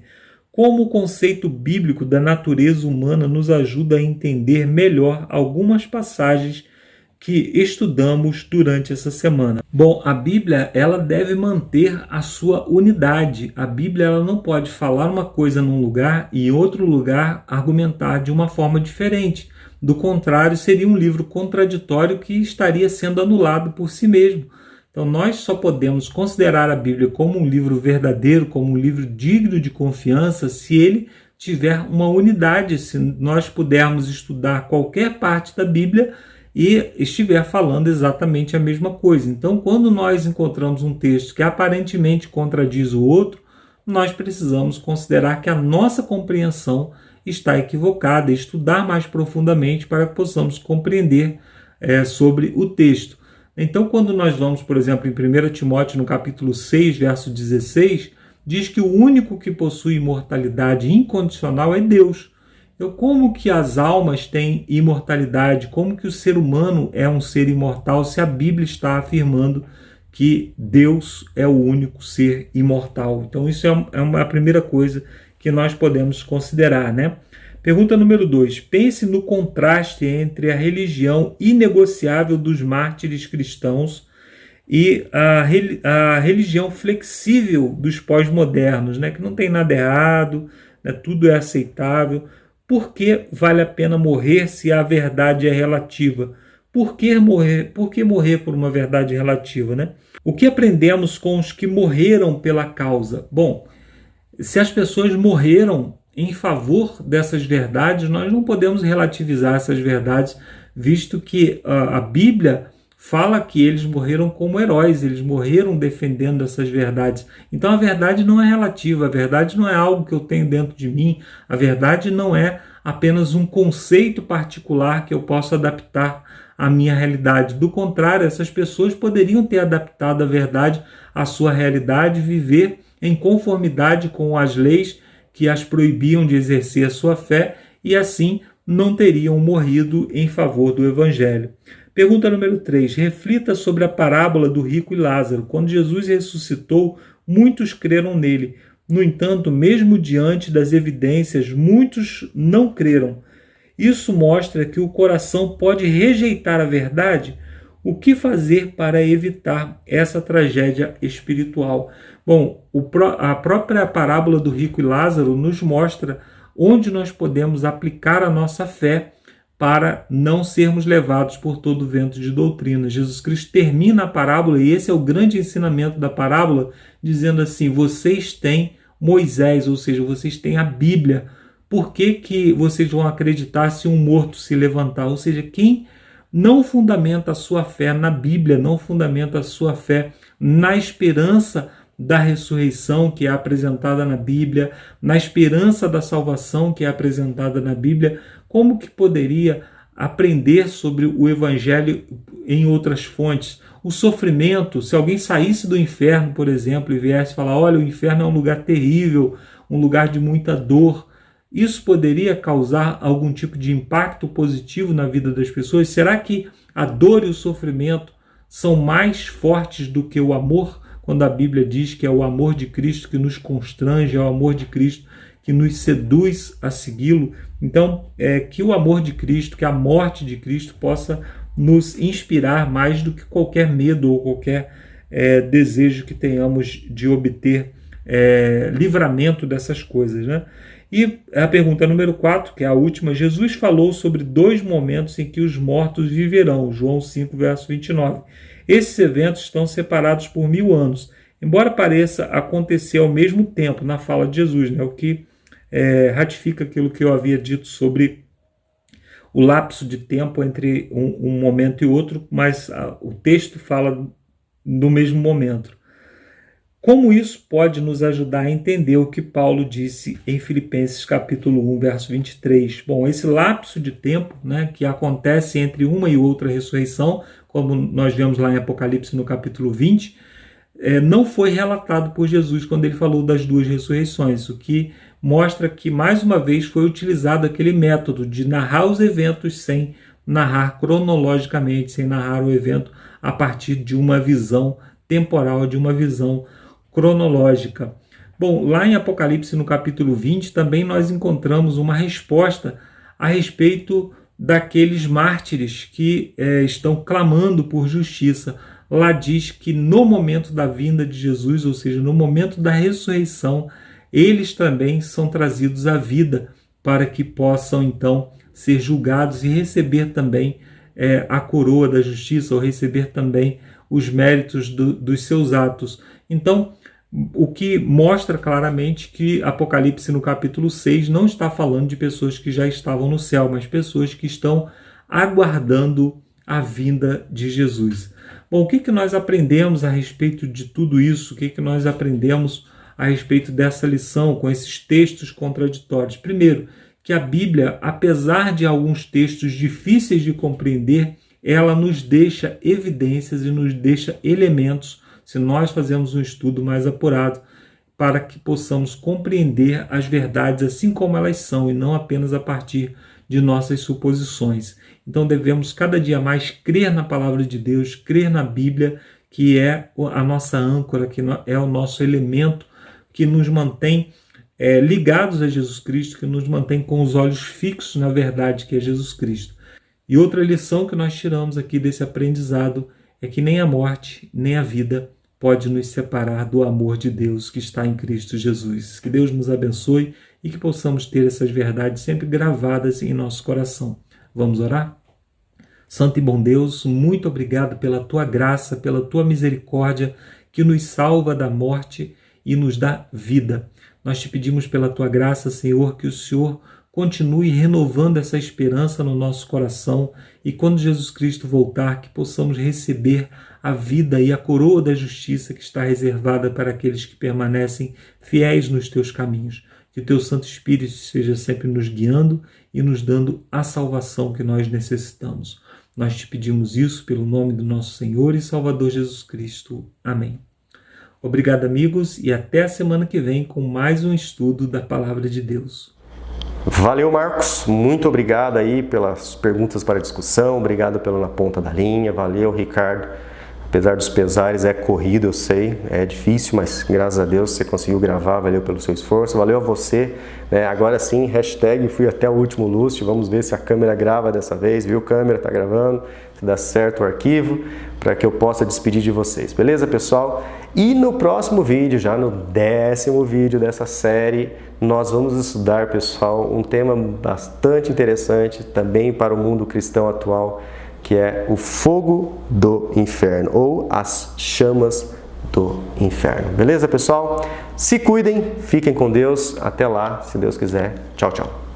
como o conceito bíblico da natureza humana nos ajuda a entender melhor algumas passagens que estudamos durante essa semana? Bom, a Bíblia, ela deve manter a sua unidade. A Bíblia, ela não pode falar uma coisa num lugar e em outro lugar argumentar de uma forma diferente. Do contrário, seria um livro contraditório que estaria sendo anulado por si mesmo. Então, nós só podemos considerar a Bíblia como um livro verdadeiro, como um livro digno de confiança, se ele tiver uma unidade, se nós pudermos estudar qualquer parte da Bíblia e estiver falando exatamente a mesma coisa. Então, quando nós encontramos um texto que aparentemente contradiz o outro, nós precisamos considerar que a nossa compreensão está equivocada e estudar mais profundamente para que possamos compreender sobre o texto. Então, quando nós vamos, por exemplo, em 1 Timóteo, no capítulo 6, verso 16, diz que o único que possui imortalidade incondicional é Deus. Então, como que as almas têm imortalidade? Como que o ser humano é um ser imortal se a Bíblia está afirmando que Deus é o único ser imortal? Então, isso é a primeira coisa que nós podemos considerar, né? Pergunta número 2. Pense no contraste entre a religião inegociável dos mártires cristãos e a religião flexível dos pós-modernos, né? Que não tem nada errado, né? Tudo é aceitável. Por que vale a pena morrer se a verdade é relativa? Por que morrer por uma verdade relativa, né? O que aprendemos com os que morreram pela causa? Bom, se as pessoas morreram em favor dessas verdades, nós não podemos relativizar essas verdades, visto que a Bíblia fala que eles morreram como heróis, eles morreram defendendo essas verdades. Então a verdade não é relativa, a verdade não é algo que eu tenho dentro de mim, a verdade não é apenas um conceito particular que eu posso adaptar à minha realidade. Do contrário, essas pessoas poderiam ter adaptado a verdade à sua realidade, viver em conformidade com as leis que as proibiam de exercer a sua fé e assim não teriam morrido em favor do Evangelho. Pergunta número 3. Reflita sobre a parábola do rico e Lázaro. Quando Jesus ressuscitou, muitos creram nele. No entanto, mesmo diante das evidências, muitos não creram. Isso mostra que o coração pode rejeitar a verdade. O que fazer para evitar essa tragédia espiritual? Bom, a própria parábola do rico e Lázaro nos mostra onde nós podemos aplicar a nossa fé para não sermos levados por todo o vento de doutrina. Jesus Cristo termina a parábola, e esse é o grande ensinamento da parábola, dizendo assim: vocês têm Moisés, ou seja, vocês têm a Bíblia. Por que vocês vão acreditar se um morto se levantar? Ou seja, quem não fundamenta a sua fé na Bíblia, não fundamenta a sua fé na esperança da ressurreição que é apresentada na Bíblia, na esperança da salvação que é apresentada na Bíblia, como que poderia aprender sobre o Evangelho em outras fontes? O sofrimento, se alguém saísse do inferno, por exemplo, e viesse falar: olha, o inferno é um lugar terrível, um lugar de muita dor, isso poderia causar algum tipo de impacto positivo na vida das pessoas? Será que a dor e o sofrimento são mais fortes do que o amor? Quando a Bíblia diz que é o amor de Cristo que nos constrange, é o amor de Cristo que nos seduz a segui-lo. Então, que o amor de Cristo, que a morte de Cristo possa nos inspirar mais do que qualquer medo ou qualquer desejo que tenhamos de obter livramento dessas coisas, né? E a pergunta número 4, que é a última: Jesus falou sobre 2 momentos em que os mortos viverão, João 5, verso 29. Esses eventos estão separados por 1000 anos, embora pareça acontecer ao mesmo tempo na fala de Jesus, né? O que ratifica aquilo que eu havia dito sobre o lapso de tempo entre um momento e outro, mas o texto fala do mesmo momento. Como isso pode nos ajudar a entender o que Paulo disse em Filipenses capítulo 1, verso 23? Bom, esse lapso de tempo, né, que acontece entre uma e outra ressurreição, como nós vemos lá em Apocalipse no capítulo 20, não foi relatado por Jesus quando ele falou das 2 ressurreições, o que mostra que, mais uma vez, foi utilizado aquele método de narrar os eventos sem narrar cronologicamente, sem narrar o evento a partir de uma visão temporal, de uma visão cronológica. Bom, lá em Apocalipse, no capítulo 20, também nós encontramos uma resposta a respeito daqueles mártires que estão clamando por justiça. Lá diz que no momento da vinda de Jesus, ou seja, no momento da ressurreição, eles também são trazidos à vida para que possam então ser julgados e receber também a coroa da justiça, ou receber também os méritos dos seus atos. Então, o que mostra claramente que Apocalipse no capítulo 6 não está falando de pessoas que já estavam no céu, mas pessoas que estão aguardando a vinda de Jesus. Bom, o que nós aprendemos a respeito de tudo isso? O que nós aprendemos a respeito dessa lição com esses textos contraditórios? Primeiro, que a Bíblia, apesar de alguns textos difíceis de compreender, ela nos deixa evidências e nos deixa elementos, se nós fazemos um estudo mais apurado, para que possamos compreender as verdades assim como elas são e não apenas a partir de nossas suposições. Então devemos cada dia mais crer na palavra de Deus, crer na Bíblia, que é a nossa âncora, que é o nosso elemento que nos mantém ligados a Jesus Cristo, que nos mantém com os olhos fixos na verdade que é Jesus Cristo. E outra lição que nós tiramos aqui desse aprendizado é que nem a morte, nem a vida pode nos separar do amor de Deus que está em Cristo Jesus. Que Deus nos abençoe e que possamos ter essas verdades sempre gravadas em nosso coração. Vamos orar? Santo e bom Deus, muito obrigado pela Tua graça, pela Tua misericórdia que nos salva da morte e nos dá vida. Nós te pedimos pela tua graça, Senhor, que o Senhor continue renovando essa esperança no nosso coração e quando Jesus Cristo voltar, que possamos receber a vida e a coroa da justiça que está reservada para aqueles que permanecem fiéis nos teus caminhos. Que o teu Santo Espírito esteja sempre nos guiando e nos dando a salvação que nós necessitamos. Nós te pedimos isso pelo nome do nosso Senhor e Salvador Jesus Cristo. Amém. Obrigado, amigos, e até a semana que vem com mais um estudo da Palavra de Deus. Valeu, Marcos. Muito obrigado aí pelas perguntas para discussão. Obrigado pelo Na Ponta da Linha. Valeu, Ricardo. Apesar dos pesares, é corrido, eu sei, é difícil, mas graças a Deus você conseguiu gravar, valeu pelo seu esforço, valeu a você, né? Agora sim, hashtag fui até o último lustre, vamos ver se a câmera grava dessa vez, viu? Câmera tá gravando, se dá certo o arquivo, para que eu possa despedir de vocês, beleza, pessoal? E no próximo vídeo, já no 10º vídeo dessa série, nós vamos estudar, pessoal, um tema bastante interessante também para o mundo cristão atual, que é o fogo do inferno, ou as chamas do inferno. Beleza, pessoal? Se cuidem, fiquem com Deus. Até lá, se Deus quiser. Tchau, tchau.